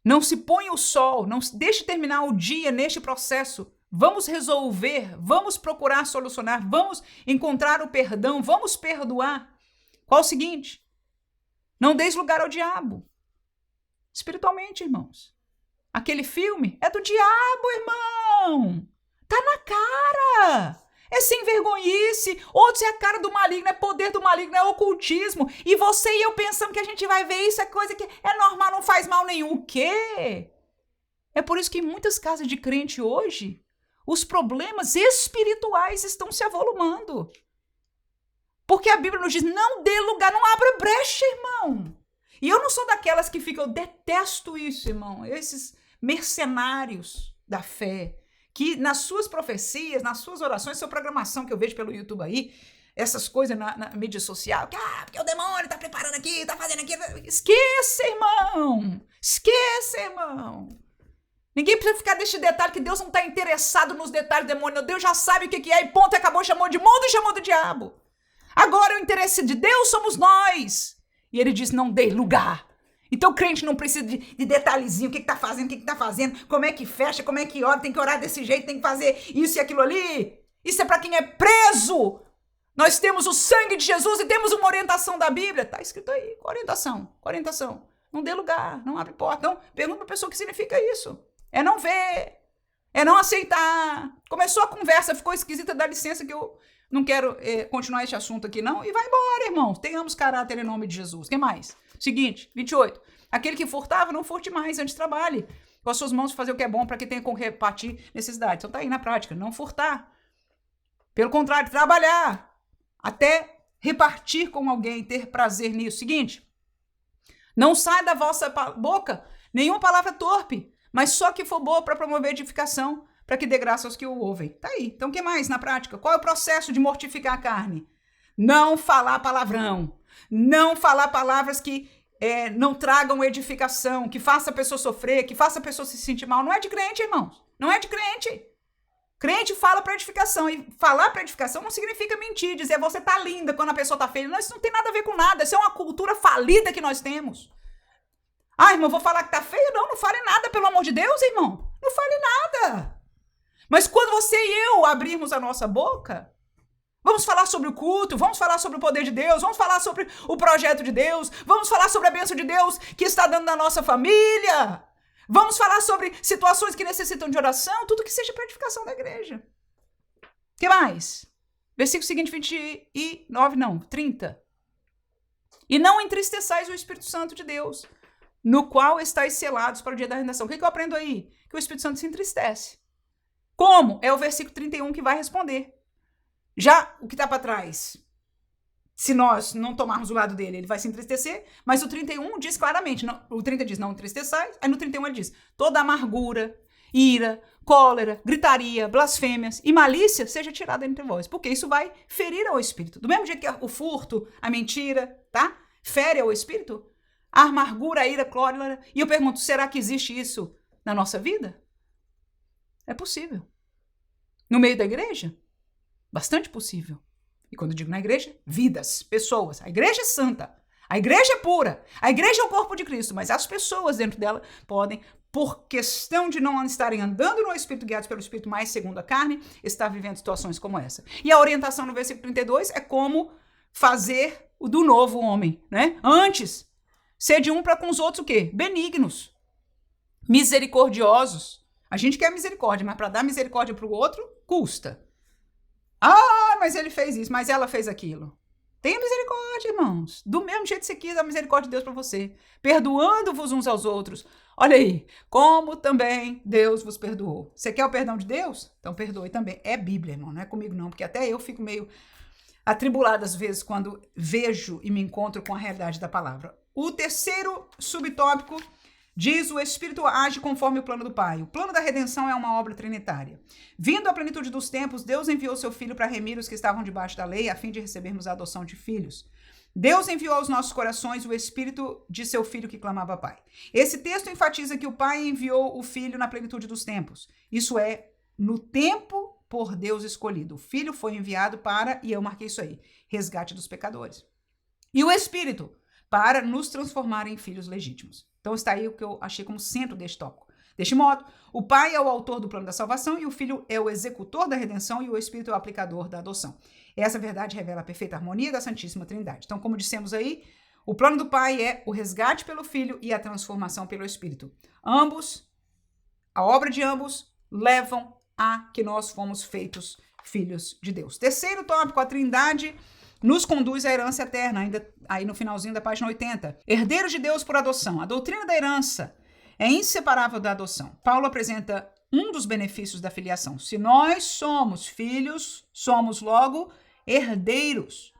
Não se põe o sol, não deixe terminar o dia neste processo. Vamos resolver, vamos procurar solucionar, vamos encontrar o perdão, vamos perdoar. Qual o seguinte? Não deis lugar ao diabo. Espiritualmente, irmãos. Aquele filme é do diabo, irmão. Tá na cara. É sem vergonhice, outros é a cara do maligno, é poder do maligno, é ocultismo. E você e eu pensamos que a gente vai ver isso, é coisa que é normal, não faz mal nenhum. O quê? É por isso que em muitas casas de crente hoje, os problemas espirituais estão se avolumando. Porque a Bíblia nos diz, não dê lugar, não abra brecha, irmão. E eu não sou daquelas que ficam, eu detesto isso, irmão, esses mercenários da fé, que nas suas profecias, nas suas orações, sua programação que eu vejo pelo YouTube aí, essas coisas na mídia social, que porque o demônio tá preparando aqui, tá fazendo aquilo. Esqueça, irmão! Ninguém precisa ficar deste detalhe, que Deus não tá interessado nos detalhes do demônio. Deus já sabe o que é e ponto, acabou, chamou de mundo e chamou do diabo. Agora o interesse de Deus somos nós. E ele diz, não dê lugar. Então o crente não precisa de detalhezinho, o que tá fazendo, como é que fecha, como é que ora, tem que orar desse jeito, tem que fazer isso e aquilo ali. Isso é para quem é preso. Nós temos o sangue de Jesus e temos uma orientação da Bíblia. Tá escrito aí, orientação. Não dê lugar, não abre porta. Não, pergunta pra pessoa o que significa isso. É não ver, é não aceitar. Começou a conversa, ficou esquisita, dá licença que eu não quero continuar esse assunto aqui não. E vai embora, irmãos. Tenhamos caráter em nome de Jesus. Quem mais? Seguinte, 28. Aquele que furtava, não furte mais, antes trabalhe com as suas mãos fazer o que é bom para que tenha com que repartir necessidade. Então tá aí na prática, não furtar. Pelo contrário, trabalhar até repartir com alguém, ter prazer nisso. Seguinte, não sai da vossa boca nenhuma palavra torpe, mas só que for boa para promover edificação, para que dê graça aos que o ouvem. Tá aí. Então o que mais na prática? Qual é o processo de mortificar a carne? Não falar palavrão. Não falar palavras que não tragam edificação, que faça a pessoa sofrer, que faça a pessoa se sentir mal. Não é de crente, irmãos. Não é de crente. Crente fala para edificação, e falar para edificação não significa mentir, dizer você tá linda quando a pessoa tá feia. Não, isso não tem nada a ver com nada, isso é uma cultura falida que nós temos. Ah, irmão, vou falar que tá feia? Não fale nada, pelo amor de Deus, irmão. Não fale nada. Mas quando você e eu abrirmos a nossa boca, vamos falar sobre o culto, vamos falar sobre o poder de Deus, vamos falar sobre o projeto de Deus, vamos falar sobre a bênção de Deus que está dando na nossa família. Vamos falar sobre situações que necessitam de oração, tudo que seja para edificação da igreja. O que mais? Versículo seguinte, 30. E não entristeçais o Espírito Santo de Deus, no qual estáis selados para o dia da redenção. O que eu aprendo aí? Que o Espírito Santo se entristece. Como? É o versículo 31 que vai responder. Já o que está para trás, se nós não tomarmos o lado dele, ele vai se entristecer, mas o 31 diz claramente, não, o 30 diz não entristeçais, aí no 31 ele diz, toda amargura, ira, cólera, gritaria, blasfêmias e malícia seja tirada entre vós, porque isso vai ferir ao espírito. Do mesmo jeito que o furto, a mentira, tá? Fere ao espírito, a amargura, a ira, cólera. E eu pergunto, será que existe isso na nossa vida? É possível. No meio da igreja? Bastante possível. E quando eu digo na igreja, vidas, pessoas. A igreja é santa, a igreja é pura, a igreja é o corpo de Cristo, mas as pessoas dentro dela podem, por questão de não estarem andando no Espírito, guiados pelo Espírito mais segundo a carne, estar vivendo situações como essa. E a orientação no versículo 32 é como fazer o do novo homem, né? Antes, ser de um para com os outros o quê? Benignos, misericordiosos. A gente quer misericórdia, mas para dar misericórdia para o outro, custa. Ah, mas ele fez isso, mas ela fez aquilo. Tenha misericórdia, irmãos. Do mesmo jeito que você quis a misericórdia de Deus para você. Perdoando-vos uns aos outros. Olha aí, como também Deus vos perdoou. Você quer o perdão de Deus? Então perdoe também. É Bíblia, irmão, não é comigo não, porque até eu fico meio atribulada às vezes quando vejo e me encontro com a realidade da palavra. O terceiro subtópico diz: o Espírito age conforme o plano do Pai. O plano da redenção é uma obra trinitária. Vindo à plenitude dos tempos, Deus enviou seu Filho para remir os que estavam debaixo da lei, a fim de recebermos a adoção de filhos. Deus enviou aos nossos corações o Espírito de seu Filho que clamava Pai. Esse texto enfatiza que o Pai enviou o Filho na plenitude dos tempos. Isso é, no tempo por Deus escolhido. O Filho foi enviado para, e eu marquei isso aí, resgate dos pecadores. E o Espírito, para nos transformar em filhos legítimos. Então está aí o que eu achei como centro deste tópico. Deste modo, o Pai é o autor do plano da salvação e o Filho é o executor da redenção e o Espírito é o aplicador da adoção. Essa verdade revela a perfeita harmonia da Santíssima Trindade. Então, como dissemos aí, o plano do Pai é o resgate pelo Filho e a transformação pelo Espírito. Ambos, a obra de ambos, levam a que nós fomos feitos filhos de Deus. Terceiro tópico, a Trindade nos conduz à herança eterna, ainda aí no finalzinho da página 80. Herdeiros de Deus por adoção. A doutrina da herança é inseparável da adoção. Paulo apresenta um dos benefícios da filiação. Se nós somos filhos, somos logo herdeiros.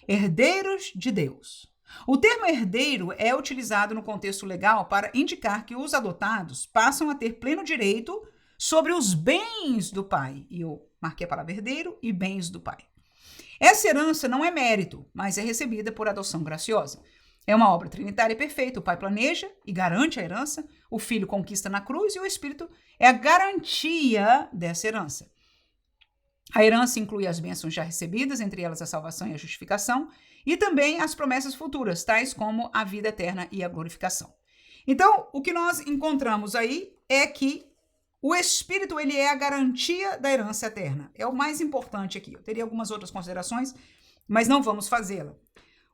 Herdeiros de Deus. O termo herdeiro é utilizado no contexto legal para indicar que os adotados passam a ter pleno direito sobre os bens do pai. E eu marquei a palavra herdeiro e bens do pai. Essa herança não é mérito, mas é recebida por adoção graciosa. É uma obra trinitária perfeita. O Pai planeja e garante a herança, o Filho conquista na cruz e o Espírito é a garantia dessa herança. A herança inclui as bênçãos já recebidas, entre elas a salvação e a justificação, e também as promessas futuras, tais como a vida eterna e a glorificação. Então, o que nós encontramos aí é que o Espírito, ele é a garantia da herança eterna. É o mais importante aqui. Eu teria algumas outras considerações, mas não vamos fazê-la.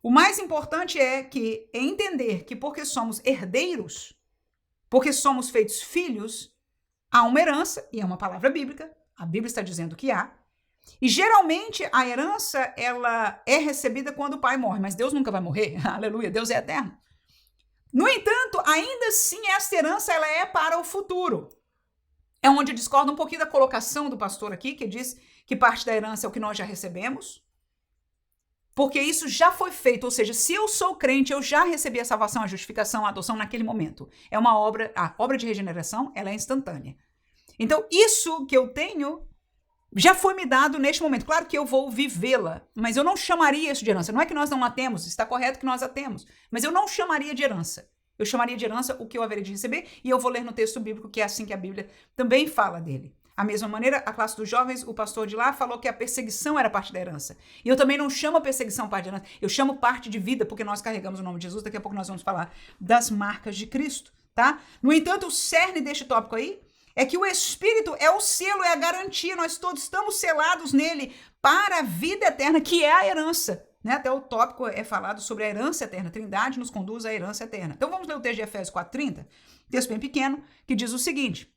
O mais importante é entender que porque somos herdeiros, porque somos feitos filhos, há uma herança, e é uma palavra bíblica, a Bíblia está dizendo que há, e geralmente a herança, ela é recebida quando o pai morre, mas Deus nunca vai morrer, aleluia, Deus é eterno. No entanto, ainda assim, essa herança, ela é para o futuro. É onde eu discordo um pouquinho da colocação do pastor aqui, que diz que parte da herança é o que nós já recebemos, porque isso já foi feito, ou seja, se eu sou crente, eu já recebi a salvação, a justificação, a adoção naquele momento. É uma obra, a obra de regeneração, ela é instantânea. Então, isso que eu tenho já foi me dado neste momento. Claro que eu vou vivê-la, mas eu não chamaria isso de herança. Não é que nós não a temos, está correto que nós a temos, mas eu não chamaria de herança. Eu chamaria de herança o que eu haveria de receber, e eu vou ler no texto bíblico que é assim que a Bíblia também fala dele. a mesma maneira, a classe dos jovens, o pastor de lá falou que a perseguição era parte da herança. E eu também não chamo a perseguição parte da herança, eu chamo parte de vida, porque nós carregamos o nome de Jesus. Daqui a pouco nós vamos falar das marcas de Cristo, tá? No entanto, o cerne deste tópico aí é que o Espírito é o selo, é a garantia, nós todos estamos selados nele para a vida eterna, que é a herança. Né? Até o tópico é falado sobre a herança eterna. A Trindade nos conduz à herança eterna. Então vamos ler o texto de Efésios 4:30, texto bem pequeno, que diz o seguinte: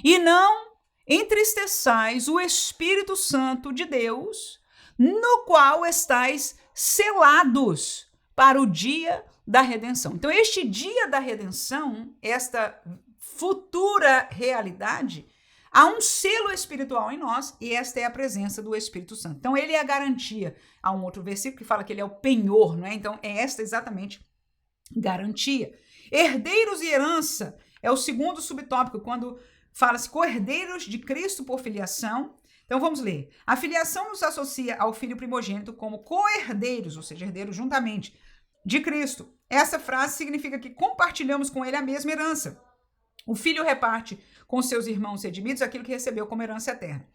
e não entristeçais o Espírito Santo de Deus, no qual estáis selados para o dia da redenção. Então este dia da redenção, esta futura realidade, há um selo espiritual em nós e esta é a presença do Espírito Santo. Então ele é a garantia. Há um outro versículo que fala que ele é o penhor, não é? Então é esta exatamente garantia. Herdeiros e herança é o segundo subtópico, quando fala-se co-herdeiros de Cristo por filiação. Então vamos ler. A filiação nos associa ao Filho primogênito como co-herdeiros, ou seja, herdeiros juntamente de Cristo. Essa frase significa que compartilhamos com ele a mesma herança. O filho reparte com seus irmãos redimidos aquilo que recebeu como herança eterna.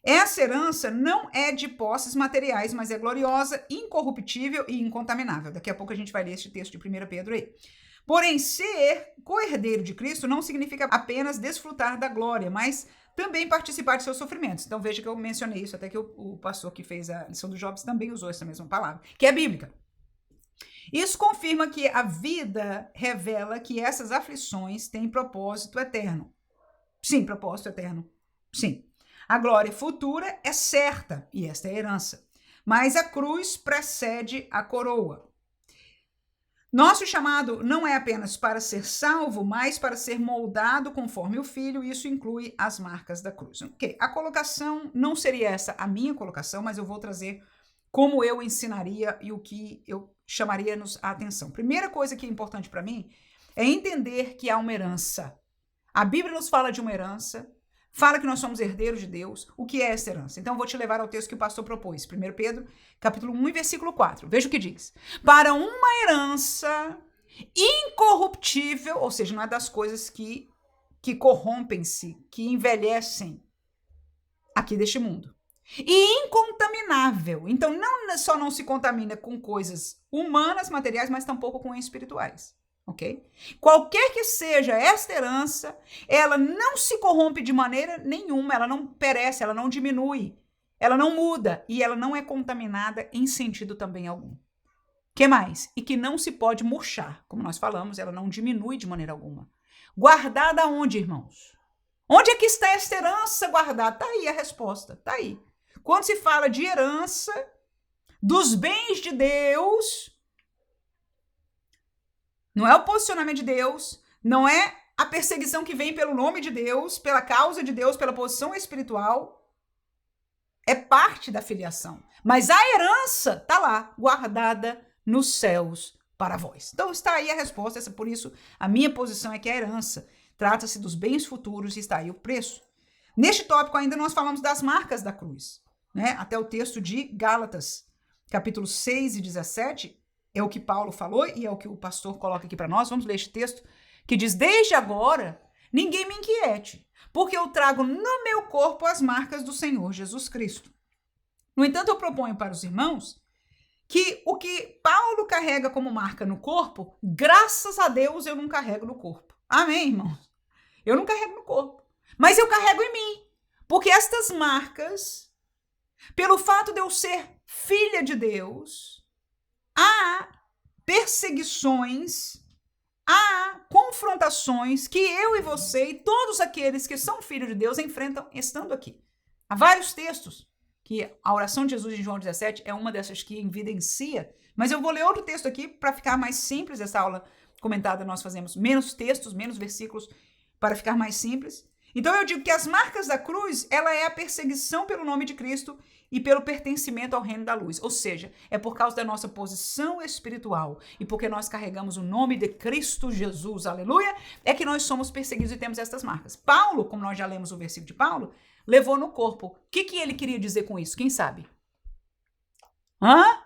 Essa herança não é de posses materiais, mas é gloriosa, incorruptível e incontaminável. Daqui a pouco a gente vai ler este texto de 1 Pedro aí. Porém, ser co-herdeiro de Cristo não significa apenas desfrutar da glória, mas também participar de seus sofrimentos. Então veja que eu mencionei isso, até que o pastor que fez a lição dos Jobs também usou essa mesma palavra, que é bíblica. Isso confirma que a vida revela que essas aflições têm propósito eterno. Sim, propósito eterno. Sim. A glória futura é certa, e esta é a herança. Mas a cruz precede a coroa. Nosso chamado não é apenas para ser salvo, mas para ser moldado conforme o Filho, e isso inclui as marcas da cruz. Ok, a colocação não seria essa a minha colocação, mas eu vou trazer como eu ensinaria e o que eu chamaria-nos a atenção. Primeira coisa que é importante para mim é entender que há uma herança. A Bíblia nos fala de uma herança, fala que nós somos herdeiros de Deus. O que é essa herança? Então, eu vou te levar ao texto que o pastor propôs. 1 Pedro, capítulo 1 e versículo 4. Veja o que diz. Para uma herança incorruptível, ou seja, não é das coisas que corrompem-se, que envelhecem aqui deste mundo. E incontaminável. Então, não só não se contamina com coisas humanas, materiais, mas tampouco com espirituais. Ok? Qualquer que seja esta herança, ela não se corrompe de maneira nenhuma, ela não perece, ela não diminui, ela não muda e ela não é contaminada em sentido também algum. Que mais? E que não se pode murchar. Como nós falamos, ela não diminui de maneira alguma. Guardada onde, irmãos? Onde é que está esta herança guardada? Está aí a resposta, está aí. Quando se fala de herança, dos bens de Deus, não é o posicionamento de Deus, não é a perseguição que vem pelo nome de Deus, pela causa de Deus, pela posição espiritual. É parte da filiação. Mas a herança está lá, guardada nos céus para vós. Então está aí a resposta, por isso a minha posição é que a herança trata-se dos bens futuros e está aí o preço. Neste tópico ainda nós falamos das marcas da cruz. Né? Até o texto de Gálatas, capítulo 6 e 17, é o que Paulo falou e é o que o pastor coloca aqui para nós. Vamos ler este texto que diz: desde agora, ninguém me inquiete, porque eu trago no meu corpo as marcas do Senhor Jesus Cristo. No entanto, eu proponho para os irmãos que o que Paulo carrega como marca no corpo, graças a Deus eu não carrego no corpo. Amém, irmãos? Eu não carrego no corpo, mas eu carrego em mim, porque estas marcas, pelo fato de eu ser filha de Deus, há perseguições, há confrontações que eu e você e todos aqueles que são filhos de Deus enfrentam estando aqui. Há vários textos que a oração de Jesus em João 17 é uma dessas que evidencia, mas eu vou ler outro texto aqui para ficar mais simples. Essa aula comentada nós fazemos menos textos, menos versículos para ficar mais simples. Então eu digo que as marcas da cruz, ela é a perseguição pelo nome de Cristo e pelo pertencimento ao reino da luz. Ou seja, é por causa da nossa posição espiritual e porque nós carregamos o nome de Cristo Jesus, aleluia, é que nós somos perseguidos e temos estas marcas. Paulo, como nós já lemos o versículo de Paulo, levou no corpo. O que ele queria dizer com isso? Quem sabe? Ah,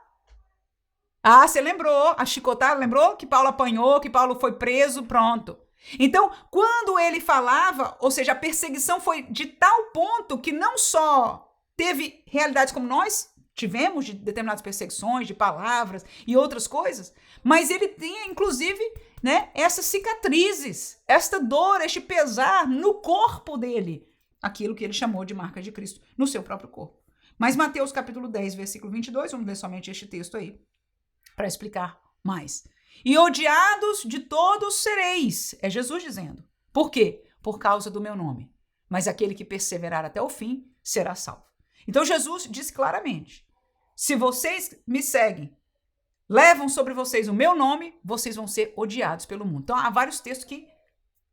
você lembrou? A chicotada, lembrou? Que Paulo apanhou, que Paulo foi preso, pronto. Então, quando ele falava, ou seja, a perseguição foi de tal ponto que não só teve realidades como nós tivemos, de determinadas perseguições, de palavras e outras coisas, mas ele tinha, inclusive, né, essas cicatrizes, esta dor, este pesar no corpo dele, aquilo que ele chamou de marca de Cristo, no seu próprio corpo. Mas Mateus capítulo 10, versículo 22, vamos ler somente este texto aí, para explicar mais. E odiados de todos sereis, é Jesus dizendo. Por quê? Por causa do meu nome. Mas aquele que perseverar até o fim será salvo. Então Jesus disse claramente, se vocês me seguem, levam sobre vocês o meu nome, vocês vão ser odiados pelo mundo. Então há vários textos que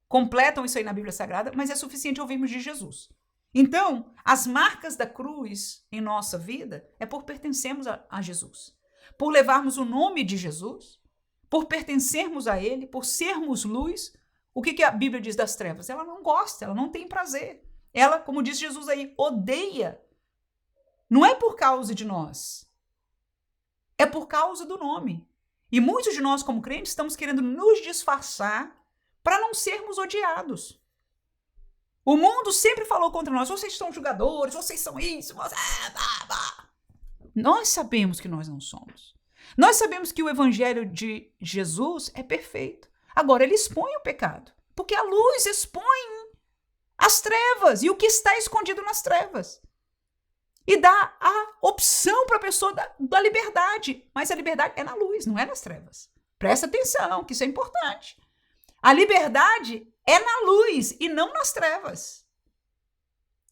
completam isso aí na Bíblia Sagrada, mas é suficiente ouvirmos de Jesus. Então, as marcas da cruz em nossa vida é por pertencermos a Jesus, por levarmos o nome de Jesus, por pertencermos a ele, por sermos luz. O que a Bíblia diz das trevas? Ela não gosta, ela não tem prazer. Ela, como diz Jesus aí, odeia. Não é por causa de nós, é por causa do nome. E muitos de nós, como crentes, estamos querendo nos disfarçar para não sermos odiados. O mundo sempre falou contra nós, vocês são julgadores, vocês são isso, Nós sabemos que nós não somos. Nós sabemos que o evangelho de Jesus é perfeito. Agora, ele expõe o pecado, porque a luz expõe as trevas e o que está escondido nas trevas. E dá a opção para a pessoa da liberdade. Mas a liberdade é na luz, não é nas trevas. Presta atenção, que isso é importante. A liberdade é na luz e não nas trevas.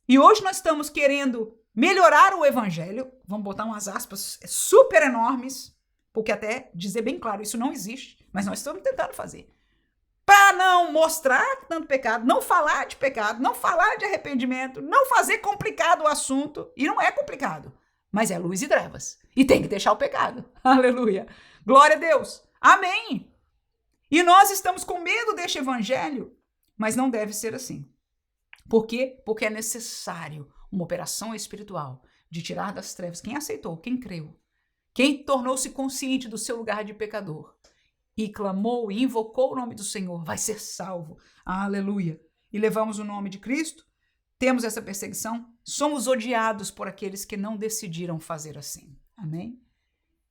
E hoje nós estamos querendo melhorar o evangelho, vamos botar umas aspas super enormes, porque até dizer bem claro, isso não existe, mas nós estamos tentando fazer. Para não mostrar tanto pecado, não falar de pecado, não falar de arrependimento, não fazer complicado o assunto. E não é complicado, mas é luz e trevas. E tem que deixar o pecado. Aleluia. Glória a Deus. Amém. E nós estamos com medo deste evangelho, mas não deve ser assim. Por quê? Porque é necessário uma operação espiritual de tirar das trevas quem aceitou, quem creu, quem tornou-se consciente do seu lugar de pecador e clamou e invocou o nome do Senhor, vai ser salvo. Aleluia. E levamos o nome de Cristo, temos essa perseguição, somos odiados por aqueles que não decidiram fazer assim. Amém?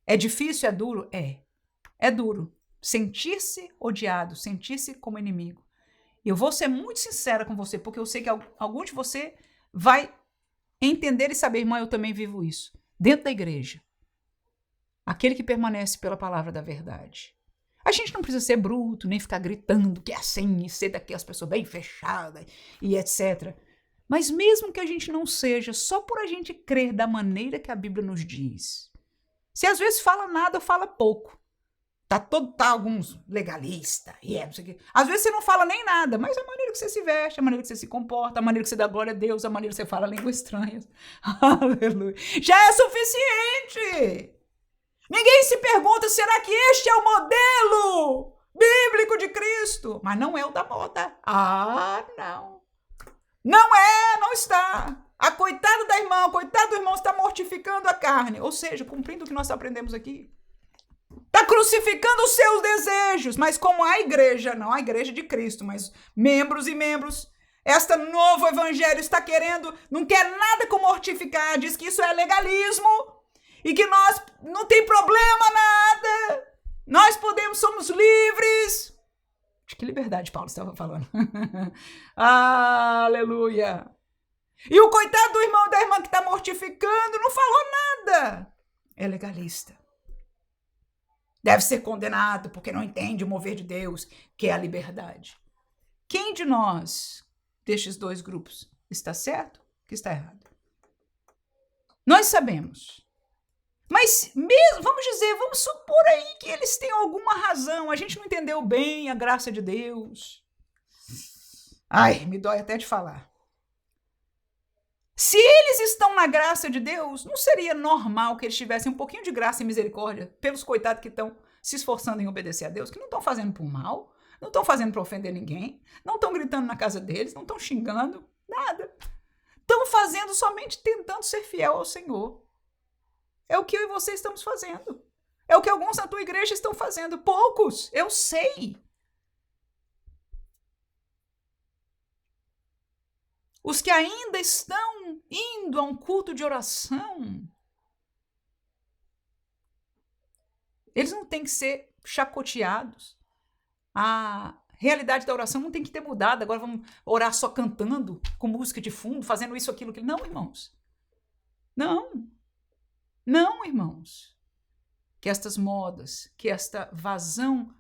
É difícil, é duro? É duro. Sentir-se odiado, sentir-se como inimigo. Eu vou ser muito sincera com você, porque eu sei que algum de você vai entender e saber, irmã, eu também vivo isso. Dentro da igreja. Aquele que permanece pela palavra da verdade. A gente não precisa ser bruto, nem ficar gritando que é assim, e ser daquelas pessoas bem fechadas e etc. Mas mesmo que a gente não seja, só por a gente crer da maneira que a Bíblia nos diz. Se às vezes fala nada, fala pouco. Tá alguns legalistas, não sei o quê. Às vezes você não fala nem nada, mas a maneira que você se veste, a maneira que você se comporta, a maneira que você dá glória a Deus, a maneira que você fala línguas estranhas. Aleluia. Já é suficiente. Ninguém se pergunta, será que este é o modelo bíblico de Cristo? Mas não é o da moda. Não. Não está. A coitada da irmã, o coitado do irmão está mortificando a carne. Ou seja, cumprindo o que nós aprendemos aqui. Está crucificando os seus desejos. Mas como a igreja, não a igreja de Cristo, mas membros e membros, este novo evangelho está querendo, não quer nada com mortificar, diz que isso é legalismo. E que nós não tem problema nada. Nós somos livres. De que liberdade Paulo estava falando? Aleluia. E o coitado do irmão da irmã que está mortificando não falou nada. É legalista. Deve ser condenado porque não entende o mover de Deus, que é a liberdade. Quem de nós, destes dois grupos, está certo? Que está errado? Nós sabemos. Mas mesmo, vamos supor aí que eles têm alguma razão. A gente não entendeu bem a graça de Deus. Ai, me dói até de falar. Se eles estão na graça de Deus, não seria normal que eles tivessem um pouquinho de graça e misericórdia pelos coitados que estão se esforçando em obedecer a Deus, que não estão fazendo por mal, não estão fazendo para ofender ninguém, não estão gritando na casa deles, não estão xingando, nada. Estão fazendo somente tentando ser fiel ao Senhor. É o que eu e você estamos fazendo. É o que alguns na tua igreja estão fazendo. Poucos, eu sei. Os que ainda estão indo a um culto de oração, eles não têm que ser chacoteados. A realidade da oração não tem que ter mudado. Agora vamos orar só cantando, com música de fundo, fazendo isso, aquilo, aquilo. Não, irmãos. Não. Não, irmãos. Que estas modas, que esta vazão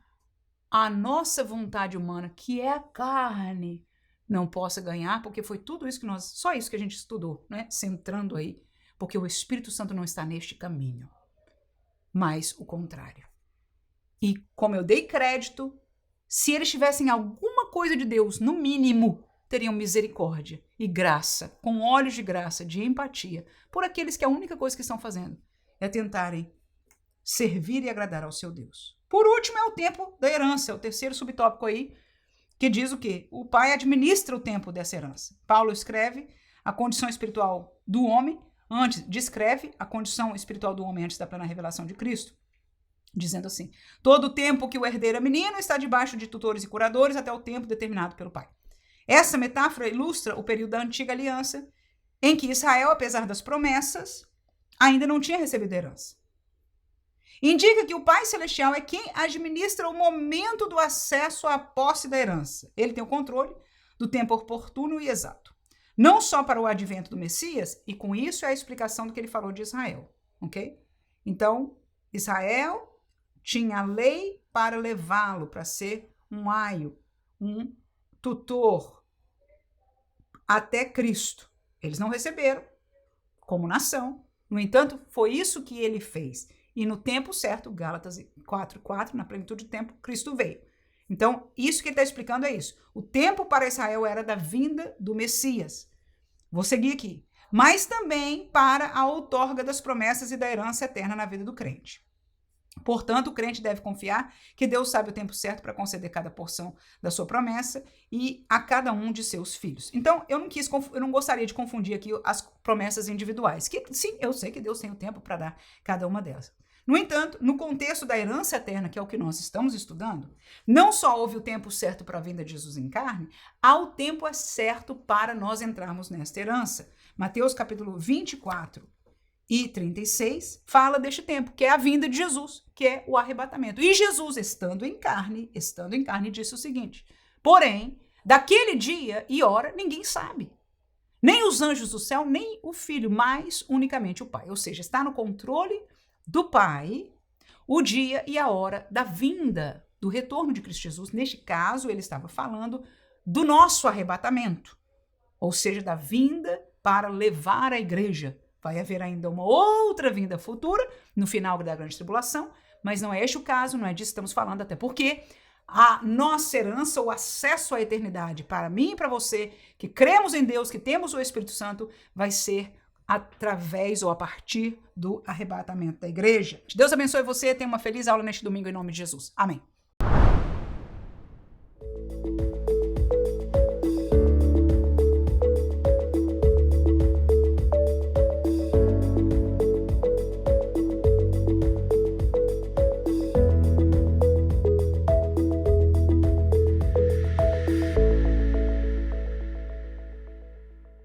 à nossa vontade humana, que é a carne, não possa ganhar, porque foi tudo isso que só isso que a gente estudou, né? Centrando aí, porque o Espírito Santo não está neste caminho, mas o contrário. E como eu dei crédito, se eles tivessem alguma coisa de Deus, no mínimo, teriam misericórdia e graça, com olhos de graça, de empatia, por aqueles que a única coisa que estão fazendo é tentarem servir e agradar ao seu Deus. Por último, é o tempo da herança, é o terceiro subtópico aí, que diz o quê? O pai administra o tempo dessa herança. Paulo escreve a condição espiritual do homem, descreve a condição espiritual do homem antes da plena revelação de Cristo, dizendo assim: todo o tempo que o herdeiro é menino está debaixo de tutores e curadores até o tempo determinado pelo pai. Essa metáfora ilustra o período da antiga aliança, em que Israel, apesar das promessas, ainda não tinha recebido herança. Indica que o Pai Celestial é quem administra o momento do acesso à posse da herança. Ele tem o controle do tempo oportuno e exato. Não só para o advento do Messias, e com isso é a explicação do que ele falou de Israel, ok? Então, Israel tinha a lei para levá-lo, para ser um aio, um tutor, até Cristo. Eles não receberam como nação. No entanto, foi isso que ele fez. E no tempo certo, Gálatas 4:4, na plenitude do tempo, Cristo veio. Então, isso que ele está explicando é isso. O tempo para Israel era da vinda do Messias. Vou seguir aqui. Mas também para a outorga das promessas e da herança eterna na vida do crente. Portanto, o crente deve confiar que Deus sabe o tempo certo para conceder cada porção da sua promessa e a cada um de seus filhos. Então, eu não gostaria de confundir aqui as promessas individuais, que sim, eu sei que Deus tem o tempo para dar cada uma delas. No entanto, no contexto da herança eterna, que é o que nós estamos estudando, não só houve o tempo certo para a vinda de Jesus em carne, há o tempo certo para nós entrarmos nesta herança. Mateus capítulo 24 e 36 fala deste tempo, que é a vinda de Jesus, que é o arrebatamento. E Jesus, estando em carne, disse o seguinte: porém, daquele dia e hora ninguém sabe. Nem os anjos do céu, nem o Filho, mas unicamente o Pai. Ou seja, está no controle do Pai o dia e a hora da vinda, do retorno de Cristo Jesus. Neste caso, ele estava falando do nosso arrebatamento, ou seja, da vinda para levar a igreja. Vai haver ainda uma outra vinda futura, no final da grande tribulação, mas não é este o caso, não é disso que estamos falando, até porque a nossa herança, o acesso à eternidade, para mim e para você, que cremos em Deus, que temos o Espírito Santo, vai ser através ou a partir do arrebatamento da igreja. Deus abençoe você, tenha uma feliz aula neste domingo em nome de Jesus. Amém.